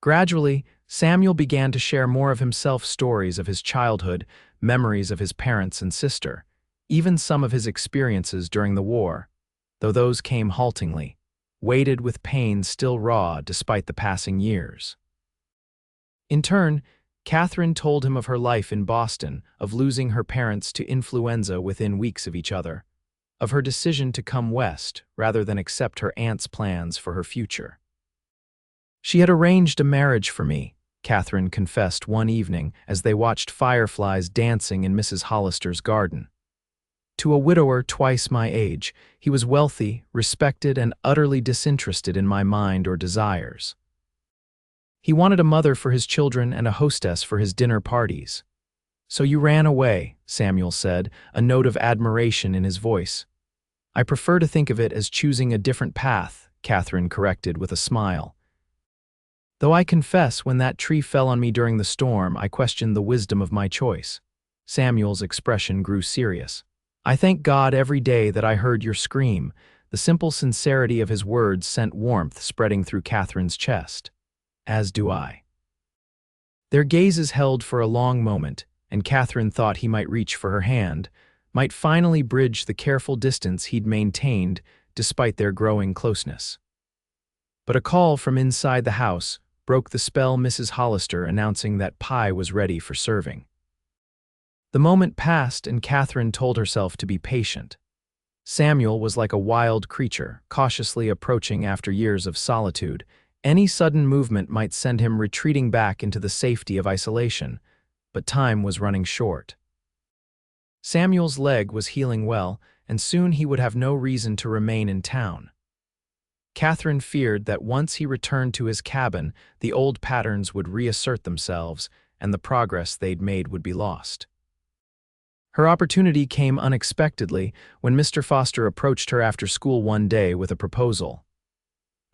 Gradually, Samuel began to share more of himself, stories of his childhood, memories of his parents and sister, even some of his experiences during the war, though those came haltingly, weighted with pain still raw despite the passing years. In turn, Katherine told him of her life in Boston, of losing her parents to influenza within weeks of each other, of her decision to come west rather than accept her aunt's plans for her future. "She had arranged a marriage for me," Katherine confessed one evening as they watched fireflies dancing in Mrs. Hollister's garden. "To a widower twice my age, he was wealthy, respected, and utterly disinterested in my mind or desires. He wanted a mother for his children and a hostess for his dinner parties. So you ran away," Samuel said, a note of admiration in his voice. "I prefer to think of it as choosing a different path," Katherine corrected with a smile. "Though I confess when that tree fell on me during the storm, I questioned the wisdom of my choice." Samuel's expression grew serious. "I thank God every day that I heard your scream." The simple sincerity of his words sent warmth spreading through Katherine's chest. "As do I." Their gazes held for a long moment, and Katherine thought he might reach for her hand, might finally bridge the careful distance he'd maintained despite their growing closeness. But a call from inside the house broke the spell, Mrs. Hollister announcing that pie was ready for serving. The moment passed and Katherine told herself to be patient. Samuel was like a wild creature, cautiously approaching after years of solitude. Any sudden movement might send him retreating back into the safety of isolation, but time was running short. Samuel's leg was healing well, and soon he would have no reason to remain in town. Katherine feared that once he returned to his cabin, the old patterns would reassert themselves, and the progress they'd made would be lost. Her opportunity came unexpectedly when Mr. Foster approached her after school one day with a proposal.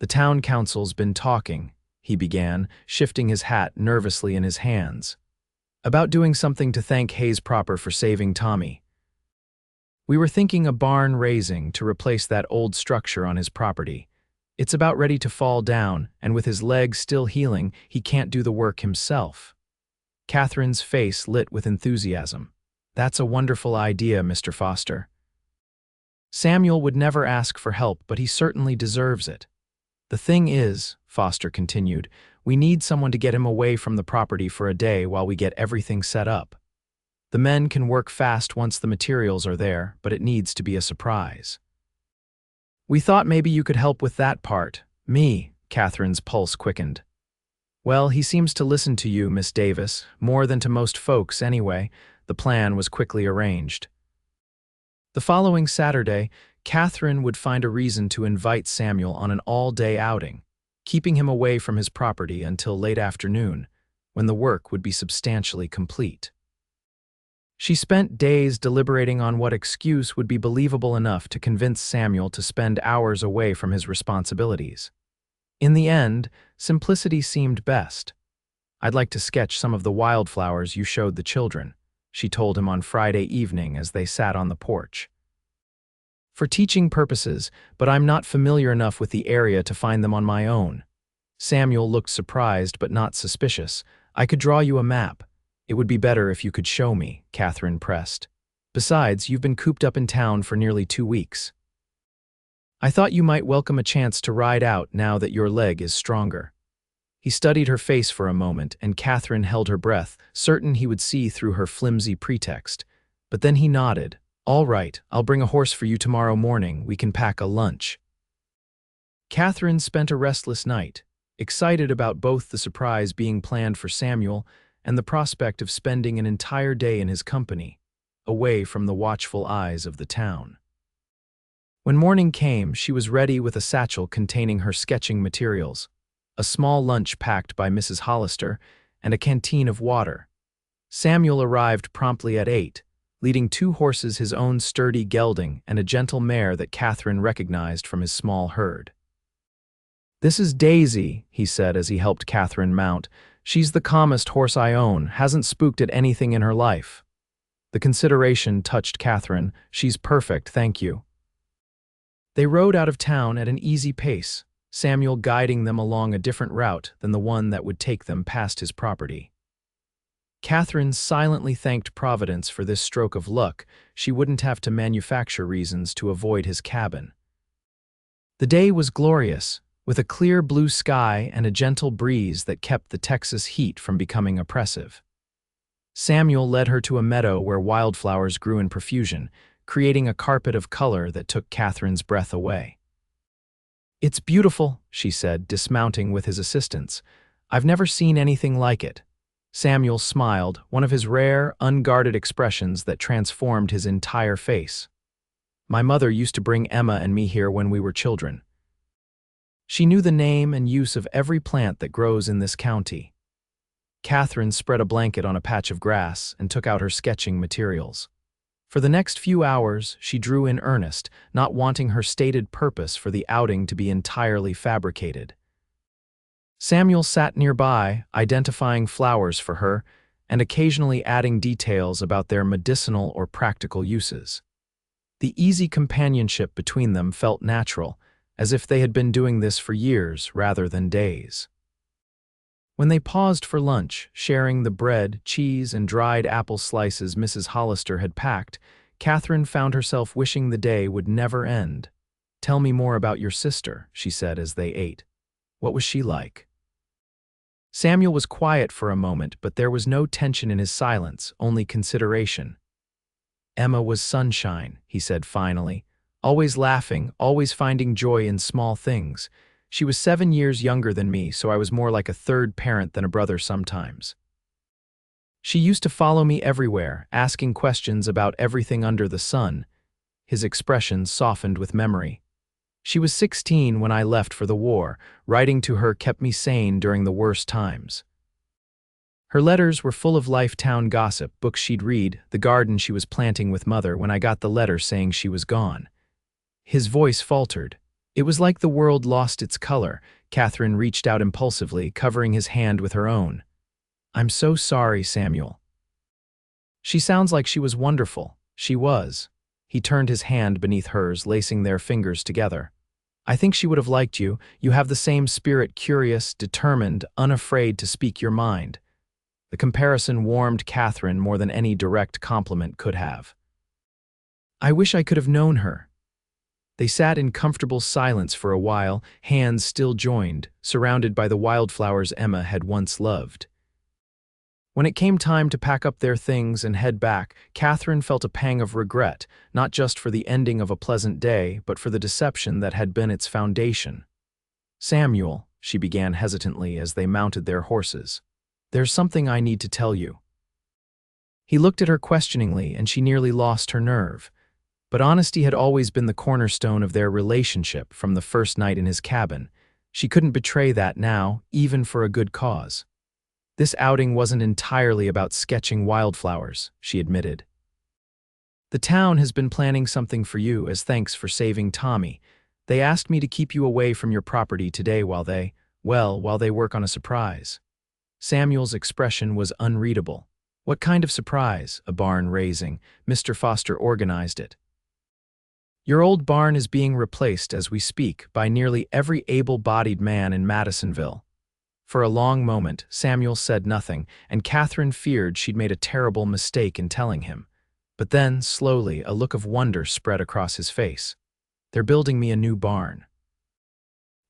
"The town council's been talking," he began, shifting his hat nervously in his hands, "about doing something to thank Hayes Proper for saving Tommy. We were thinking a barn raising to replace that old structure on his property. It's about ready to fall down, and with his leg still healing, he can't do the work himself." Katherine's face lit with enthusiasm. "That's a wonderful idea, Mr. Foster. Samuel would never ask for help, but he certainly deserves it. The thing is," Foster continued, "we need someone to get him away from the property for a day while we get everything set up. The men can work fast once the materials are there, but it needs to be a surprise. We thought maybe you could help with that part." "Me?" Katherine's pulse quickened. "Well, he seems to listen to you, Miss Davis, more than to most folks anyway." The plan was quickly arranged. The following Saturday, Katherine would find a reason to invite Samuel on an all-day outing, keeping him away from his property until late afternoon, when the work would be substantially complete. She spent days deliberating on what excuse would be believable enough to convince Samuel to spend hours away from his responsibilities. In the end, simplicity seemed best. "I'd like to sketch some of the wildflowers you showed the children," she told him on Friday evening as they sat on the porch. "For teaching purposes, but I'm not familiar enough with the area to find them on my own." Samuel looked surprised but not suspicious. "I could draw you a map. It would be better if you could show me," Katherine pressed. "Besides, you've been cooped up in town for nearly 2 weeks. I thought you might welcome a chance to ride out now that your leg is stronger." He studied her face for a moment, and Katherine held her breath, certain he would see through her flimsy pretext. But then he nodded. "All right, I'll bring a horse for you tomorrow morning. We can pack a lunch." Katherine spent a restless night, excited about both the surprise being planned for Samuel and the prospect of spending an entire day in his company, away from the watchful eyes of the town. When morning came, she was ready with a satchel containing her sketching materials, a small lunch packed by Mrs. Hollister, and a canteen of water. Samuel arrived promptly at 8, leading 2 horses, his own sturdy gelding and a gentle mare that Katherine recognized from his small herd. "This is Daisy," he said as he helped Katherine mount. "She's the calmest horse I own, hasn't spooked at anything in her life." The consideration touched Katherine. "She's perfect, thank you." They rode out of town at an easy pace, Samuel guiding them along a different route than the one that would take them past his property. Katherine silently thanked Providence for this stroke of luck. She wouldn't have to manufacture reasons to avoid his cabin. The day was glorious, with a clear blue sky and a gentle breeze that kept the Texas heat from becoming oppressive. Samuel led her to a meadow where wildflowers grew in profusion, creating a carpet of color that took Katherine's breath away. "It's beautiful," she said, dismounting with his assistance. "I've never seen anything like it." Samuel smiled, one of his rare, unguarded expressions that transformed his entire face. "My mother used to bring Emma and me here when we were children. She knew the name and use of every plant that grows in this county." Katherine spread a blanket on a patch of grass and took out her sketching materials. For the next few hours, she drew in earnest, not wanting her stated purpose for the outing to be entirely fabricated. Samuel sat nearby, identifying flowers for her and occasionally adding details about their medicinal or practical uses. The easy companionship between them felt natural, as if they had been doing this for years rather than days. When they paused for lunch, sharing the bread, cheese, and dried apple slices Mrs. Hollister had packed, Katherine found herself wishing the day would never end. "Tell me more about your sister," she said as they ate. "What was she like?" Samuel was quiet for a moment, but there was no tension in his silence, only consideration. "Emma was sunshine," he said finally. "Always laughing, always finding joy in small things. She was 7 years younger than me, so I was more like a third parent than a brother sometimes. She used to follow me everywhere, asking questions about everything under the sun." His expression softened with memory. "She was 16 when I left for the war. Writing to her kept me sane during the worst times. Her letters were full of life-town gossip, books she'd read, the garden she was planting with Mother when I got the letter saying she was gone." His voice faltered. It was like the world lost its color. Katherine reached out impulsively, covering his hand with her own. "I'm so sorry, Samuel." "She sounds like she was wonderful." "She was." He turned his hand beneath hers, lacing their fingers together. "I think she would have liked you. You have the same spirit, curious, determined, unafraid to speak your mind." The comparison warmed Katherine more than any direct compliment could have. "I wish I could have known her." They sat in comfortable silence for a while, hands still joined, surrounded by the wildflowers Emma had once loved. When it came time to pack up their things and head back, Katherine felt a pang of regret, not just for the ending of a pleasant day, but for the deception that had been its foundation. "Samuel," she began hesitantly as they mounted their horses, "there's something I need to tell you." He looked at her questioningly, and she nearly lost her nerve. But honesty had always been the cornerstone of their relationship from the first night in his cabin. She couldn't betray that now, even for a good cause. "This outing wasn't entirely about sketching wildflowers," she admitted. "The town has been planning something for you as thanks for saving Tommy. They asked me to keep you away from your property today while they work on a surprise." Samuel's expression was unreadable. "What kind of surprise?" "A barn raising. Mr. Foster organized it. Your old barn is being replaced as we speak by nearly every able-bodied man in Madisonville." For a long moment, Samuel said nothing, and Katherine feared she'd made a terrible mistake in telling him. But then, slowly, a look of wonder spread across his face. "They're building me a new barn."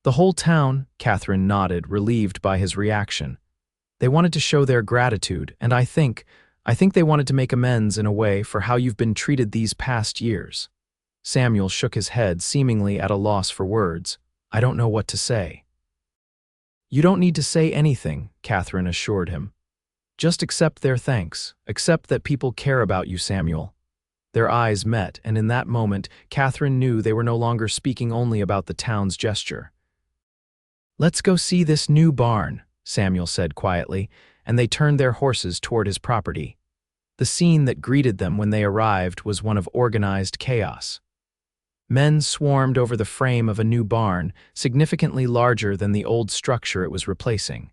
"The whole town," Katherine nodded, relieved by his reaction. "They wanted to show their gratitude, and I think they wanted to make amends in a way for how you've been treated these past years." Samuel shook his head, seemingly at a loss for words. "I don't know what to say." "You don't need to say anything," Katherine assured him. "Just accept their thanks. Accept that people care about you, Samuel." Their eyes met, and in that moment, Katherine knew they were no longer speaking only about the town's gesture. "Let's go see this new barn," Samuel said quietly, and they turned their horses toward his property. The scene that greeted them when they arrived was one of organized chaos. Men swarmed over the frame of a new barn, significantly larger than the old structure it was replacing.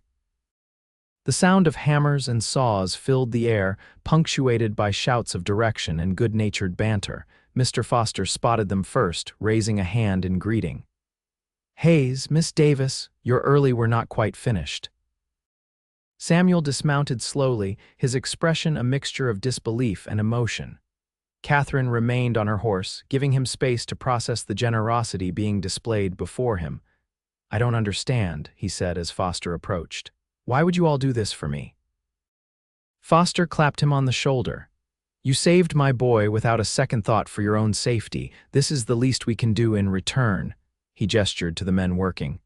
The sound of hammers and saws filled the air, punctuated by shouts of direction and good-natured banter. Mr. Foster spotted them first, raising a hand in greeting. "Hayes, Miss Davis, you're early, we're not quite finished." Samuel dismounted slowly, his expression a mixture of disbelief and emotion. Katherine remained on her horse, giving him space to process the generosity being displayed before him. "I don't understand," he said as Foster approached. "Why would you all do this for me?" Foster clapped him on the shoulder. "You saved my boy without a second thought for your own safety. This is the least we can do in return." He gestured to the men working.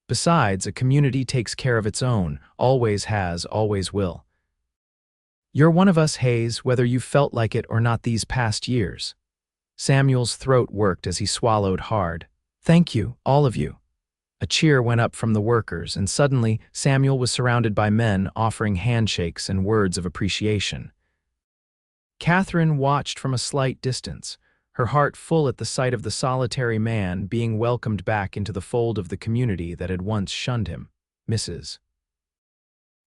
"Besides, a community takes care of its own, always has, always will. You're one of us, Hayes, whether you felt like it or not these past years." Samuel's throat worked as he swallowed hard. "Thank you, all of you." A cheer went up from the workers, and suddenly Samuel was surrounded by men offering handshakes and words of appreciation. Katherine watched from a slight distance, her heart full at the sight of the solitary man being welcomed back into the fold of the community that had once shunned him. Mrs.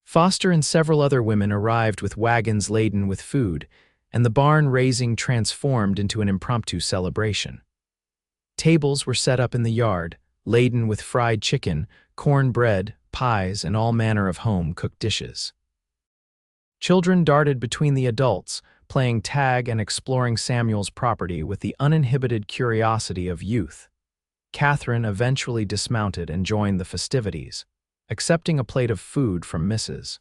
Foster and several other women arrived with wagons laden with food, and the barn raising transformed into an impromptu celebration. Tables were set up in the yard, laden with fried chicken, cornbread, pies, and all manner of home-cooked dishes. Children darted between the adults, playing tag and exploring Samuel's property with the uninhibited curiosity of youth. Katherine eventually dismounted and joined the festivities, accepting a plate of food from Mrs.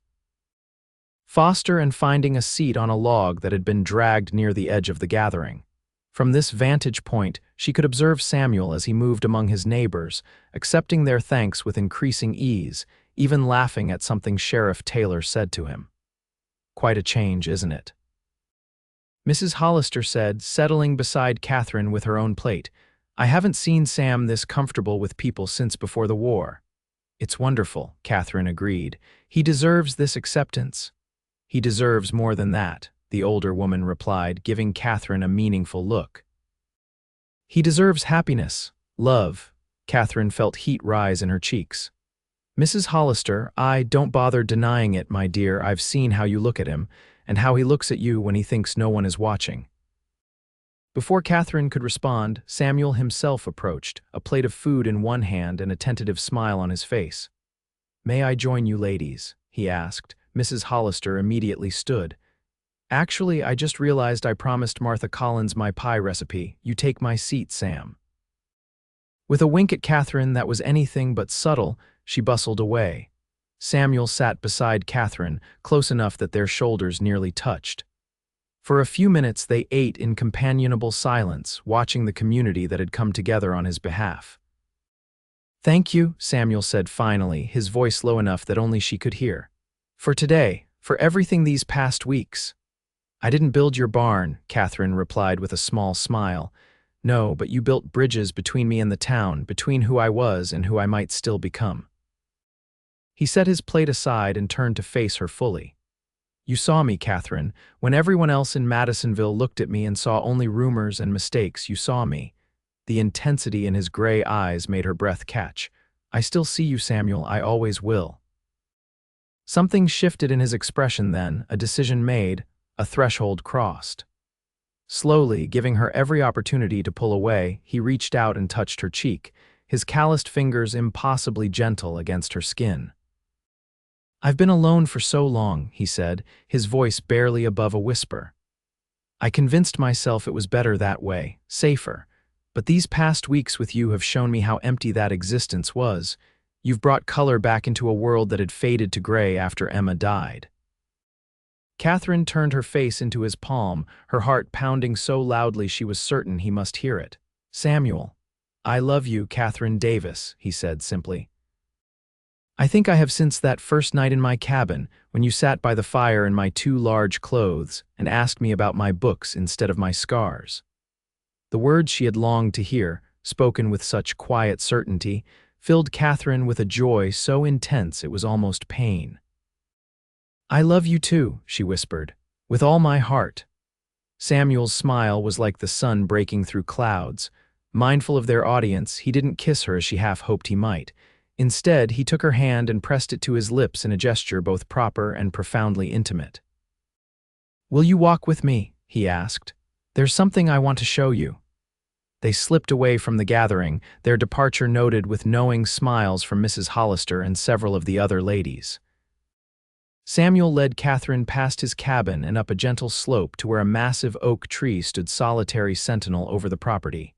Foster and finding a seat on a log that had been dragged near the edge of the gathering. From this vantage point, she could observe Samuel as he moved among his neighbors, accepting their thanks with increasing ease, even laughing at something Sheriff Taylor said to him. "Quite a change, isn't it?" Mrs. Hollister said, settling beside Katherine with her own plate. "I haven't seen Sam this comfortable with people since before the war." "It's wonderful," Katherine agreed. "He deserves this acceptance." "He deserves more than that," the older woman replied, giving Katherine a meaningful look. "He deserves happiness, love." Katherine felt heat rise in her cheeks. "Mrs. Hollister, don't bother denying it, my dear. I've seen how you look at him, and how he looks at you when he thinks no one is watching." Before Katherine could respond, Samuel himself approached, a plate of food in one hand and a tentative smile on his face. "May I join you ladies?" he asked. Mrs. Hollister immediately stood. "Actually, I just realized I promised Martha Collins my pie recipe. You take my seat, Sam." With a wink at Katherine that was anything but subtle, she bustled away. Samuel sat beside Katherine, close enough that their shoulders nearly touched. For a few minutes they ate in companionable silence, watching the community that had come together on his behalf. "Thank you," Samuel said finally, his voice low enough that only she could hear. "For today, for everything these past weeks." "I didn't build your barn," Katherine replied with a small smile. "No, but you built bridges between me and the town, between who I was and who I might still become." He set his plate aside and turned to face her fully. "You saw me, Katherine. When everyone else in Madisonville looked at me and saw only rumors and mistakes, you saw me." The intensity in his gray eyes made her breath catch. "I still see you, Samuel. I always will." Something shifted in his expression then, a decision made, a threshold crossed. Slowly, giving her every opportunity to pull away, he reached out and touched her cheek, his calloused fingers impossibly gentle against her skin. "I've been alone for so long," he said, his voice barely above a whisper. "I convinced myself it was better that way, safer. But these past weeks with you have shown me how empty that existence was. You've brought color back into a world that had faded to gray after Emma died." Katherine turned her face into his palm, her heart pounding so loudly she was certain he must hear it. "Samuel, I love you, Katherine Davis," he said simply. "I think I have since that first night in my cabin, when you sat by the fire in my two large clothes and asked me about my books instead of my scars." The words she had longed to hear, spoken with such quiet certainty, filled Katherine with a joy so intense it was almost pain. "I love you too," she whispered, With all my heart. Samuel's smile was like the sun breaking through clouds. Mindful of their audience, he didn't kiss her as she half hoped he might. Instead, he took her hand and pressed it to his lips in a gesture both proper and profoundly intimate. "Will you walk with me?" he asked. "There's something I want to show you." They slipped away from the gathering, their departure noted with knowing smiles from Mrs. Hollister and several of the other ladies. Samuel led Katherine past his cabin and up a gentle slope to where a massive oak tree stood solitary sentinel over the property.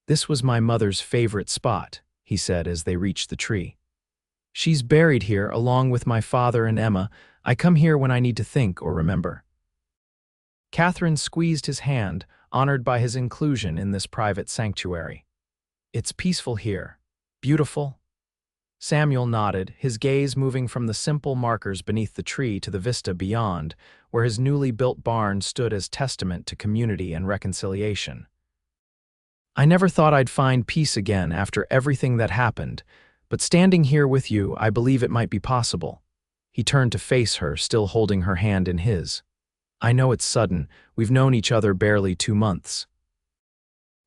"This was my mother's favorite spot," he said as they reached the tree. "She's buried here along with my father and Emma. I come here when I need to think or remember." Katherine squeezed his hand, honored by his inclusion in this private sanctuary. "It's peaceful here. Beautiful?" Samuel nodded, his gaze moving from the simple markers beneath the tree to the vista beyond, where his newly built barn stood as testament to community and reconciliation. "I never thought I'd find peace again after everything that happened, but standing here with you, I believe it might be possible." He turned to face her, still holding her hand in his. "I know it's sudden. We've known each other barely 2 months.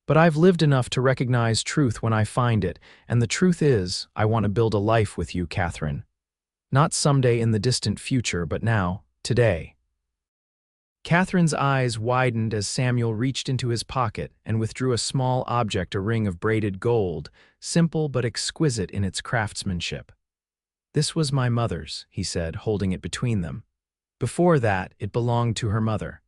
But I've lived enough to recognize truth when I find it, and the truth is, I want to build a life with you, Katherine. Not someday in the distant future, but now, today." Katherine's eyes widened as Samuel reached into his pocket and withdrew a small object, a ring of braided gold, simple but exquisite in its craftsmanship. "This was my mother's," he said, holding it between them. "Before that, it belonged to her mother.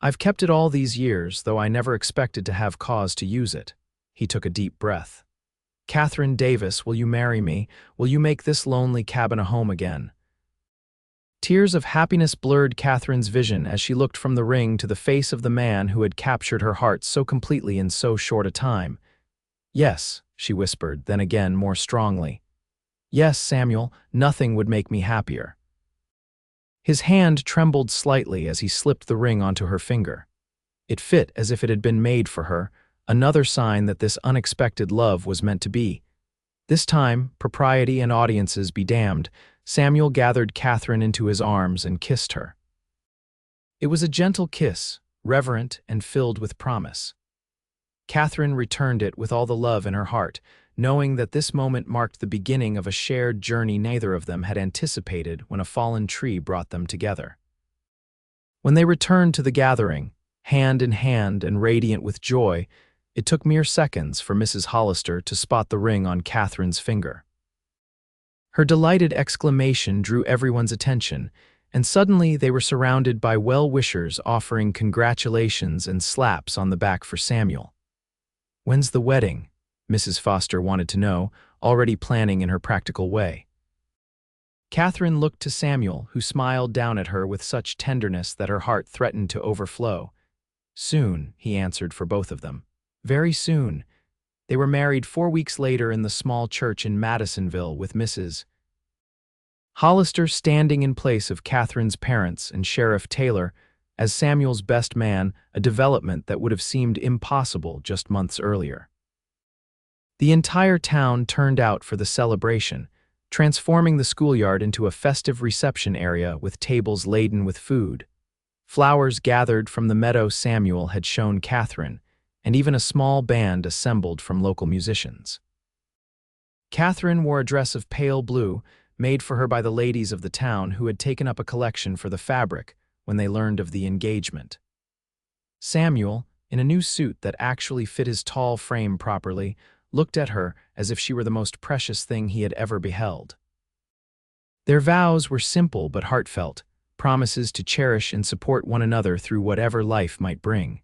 I've kept it all these years, though I never expected to have cause to use it." He took a deep breath. "Katherine Davis, will you marry me? Will you make this lonely cabin a home again?" Tears of happiness blurred Katherine's vision as she looked from the ring to the face of the man who had captured her heart so completely in so short a time. "Yes," she whispered, then again more strongly. "Yes, Samuel, nothing would make me happier." His hand trembled slightly as he slipped the ring onto her finger. It fit as if it had been made for her, another sign that this unexpected love was meant to be. This time, propriety and audiences be damned, Samuel gathered Katherine into his arms and kissed her. It was a gentle kiss, reverent and filled with promise. Katherine returned it with all the love in her heart, knowing that this moment marked the beginning of a shared journey neither of them had anticipated when a fallen tree brought them together. When they returned to the gathering, hand in hand and radiant with joy, it took mere seconds for Mrs. Hollister to spot the ring on Katherine's finger. Her delighted exclamation drew everyone's attention, and suddenly they were surrounded by well-wishers offering congratulations and slaps on the back for Samuel. "When's the wedding?" Mrs. Foster wanted to know, already planning in her practical way. Katherine looked to Samuel, who smiled down at her with such tenderness that her heart threatened to overflow. "Soon," he answered for both of them. "Very soon." They were married 4 weeks later in the small church in Madisonville with Mrs. Hollister standing in place of Katherine's parents and Sheriff Taylor as Samuel's best man, a development that would have seemed impossible just months earlier. The entire town turned out for the celebration, transforming the schoolyard into a festive reception area with tables laden with food. Flowers gathered from the meadow Samuel had shown Katherine, and even a small band assembled from local musicians. Katherine wore a dress of pale blue, made for her by the ladies of the town who had taken up a collection for the fabric when they learned of the engagement. Samuel, in a new suit that actually fit his tall frame properly, looked at her as if she were the most precious thing he had ever beheld. Their vows were simple but heartfelt, promises to cherish and support one another through whatever life might bring.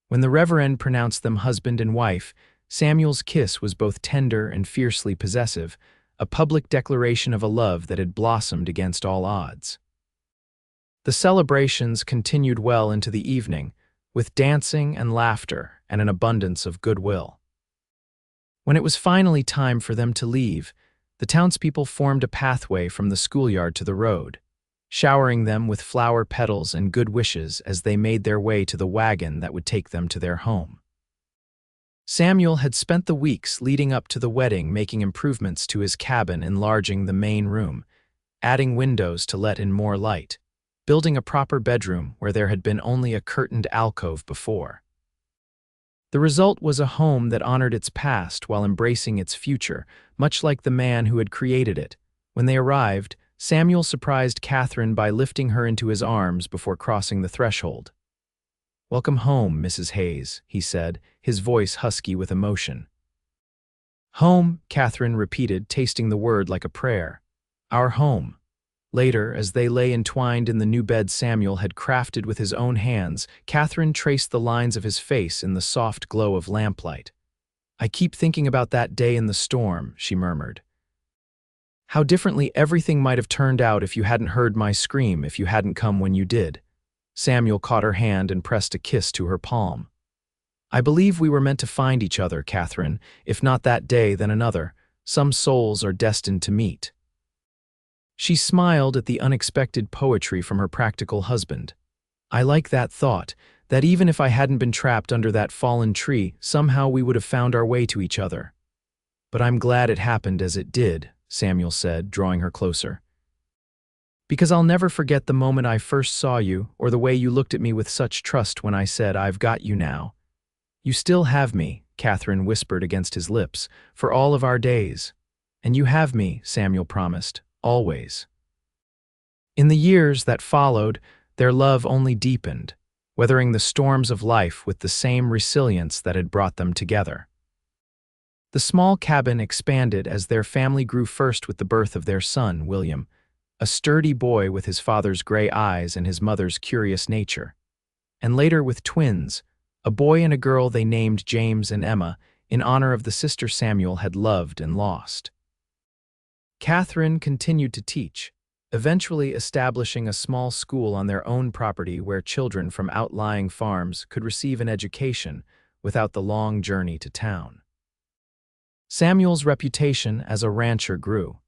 When the Reverend pronounced them husband and wife, Samuel's kiss was both tender and fiercely possessive, a public declaration of a love that had blossomed against all odds. The celebrations continued well into the evening, with dancing and laughter and an abundance of goodwill. When it was finally time for them to leave, the townspeople formed a pathway from the schoolyard to the road, showering them with flower petals and good wishes as they made their way to the wagon that would take them to their home. Samuel had spent the weeks leading up to the wedding making improvements to his cabin, enlarging the main room, adding windows to let in more light, building a proper bedroom where there had been only a curtained alcove before. The result was a home that honored its past while embracing its future, much like the man who had created it. When they arrived, Samuel surprised Katherine by lifting her into his arms before crossing the threshold. "Welcome home, Mrs. Hayes," he said, his voice husky with emotion. "Home," Katherine repeated, tasting the word like a prayer. "Our home." Later, as they lay entwined in the new bed Samuel had crafted with his own hands, Katherine traced the lines of his face in the soft glow of lamplight. "I keep thinking about that day in the storm," she murmured. "How differently everything might have turned out if you hadn't heard my scream, if you hadn't come when you did." Samuel caught her hand and pressed a kiss to her palm. "I believe we were meant to find each other, Katherine, if not that day, then another. Some souls are destined to meet." She smiled at the unexpected poetry from her practical husband. "I like that thought, that even if I hadn't been trapped under that fallen tree, somehow we would have found our way to each other." "But I'm glad it happened as it did," Samuel said, drawing her closer. "Because I'll never forget the moment I first saw you, or the way you looked at me with such trust when I said, 'I've got you now.' You still have me," Katherine whispered against his lips, "for all of our days. And you have me," Samuel promised, "always." In the years that followed, their love only deepened, weathering the storms of life with the same resilience that had brought them together. The small cabin expanded as their family grew, first with the birth of their son, William, a sturdy boy with his father's gray eyes and his mother's curious nature, and later with twins, a boy and a girl they named James and Emma, in honor of the sister Samuel had loved and lost. Katherine continued to teach, eventually establishing a small school on their own property where children from outlying farms could receive an education without the long journey to town. Samuel's reputation as a rancher grew,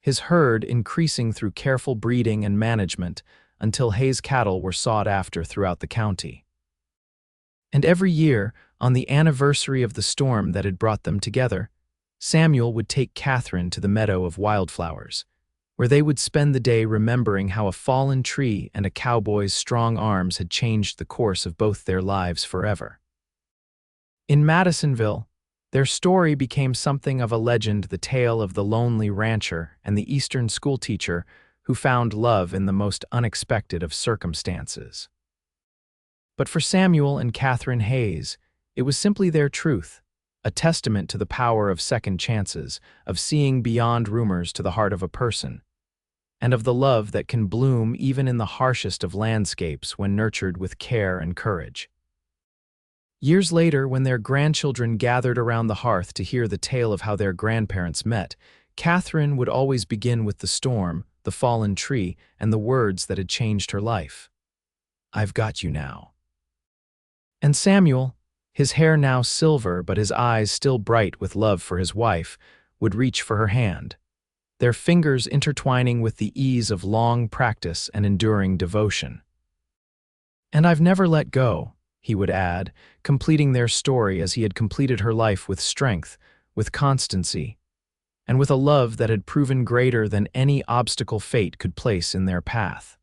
his herd increasing through careful breeding and management until Hayes cattle were sought after throughout the county. And every year, on the anniversary of the storm that had brought them together, Samuel would take Katherine to the meadow of wildflowers, where they would spend the day remembering how a fallen tree and a cowboy's strong arms had changed the course of both their lives forever. In Madisonville, their story became something of a legend, the tale of the lonely rancher and the Eastern schoolteacher who found love in the most unexpected of circumstances. But for Samuel and Katherine Hayes, it was simply their truth, a testament to the power of second chances, of seeing beyond rumors to the heart of a person, and of the love that can bloom even in the harshest of landscapes when nurtured with care and courage. Years later, when their grandchildren gathered around the hearth to hear the tale of how their grandparents met, Katherine would always begin with the storm, the fallen tree, and the words that had changed her life. "I've got you now." And Samuel, his hair now silver but his eyes still bright with love for his wife, would reach for her hand, their fingers intertwining with the ease of long practice and enduring devotion. "And I've never let go," he would add, completing their story as he had completed her life with strength, with constancy, and with a love that had proven greater than any obstacle fate could place in their path.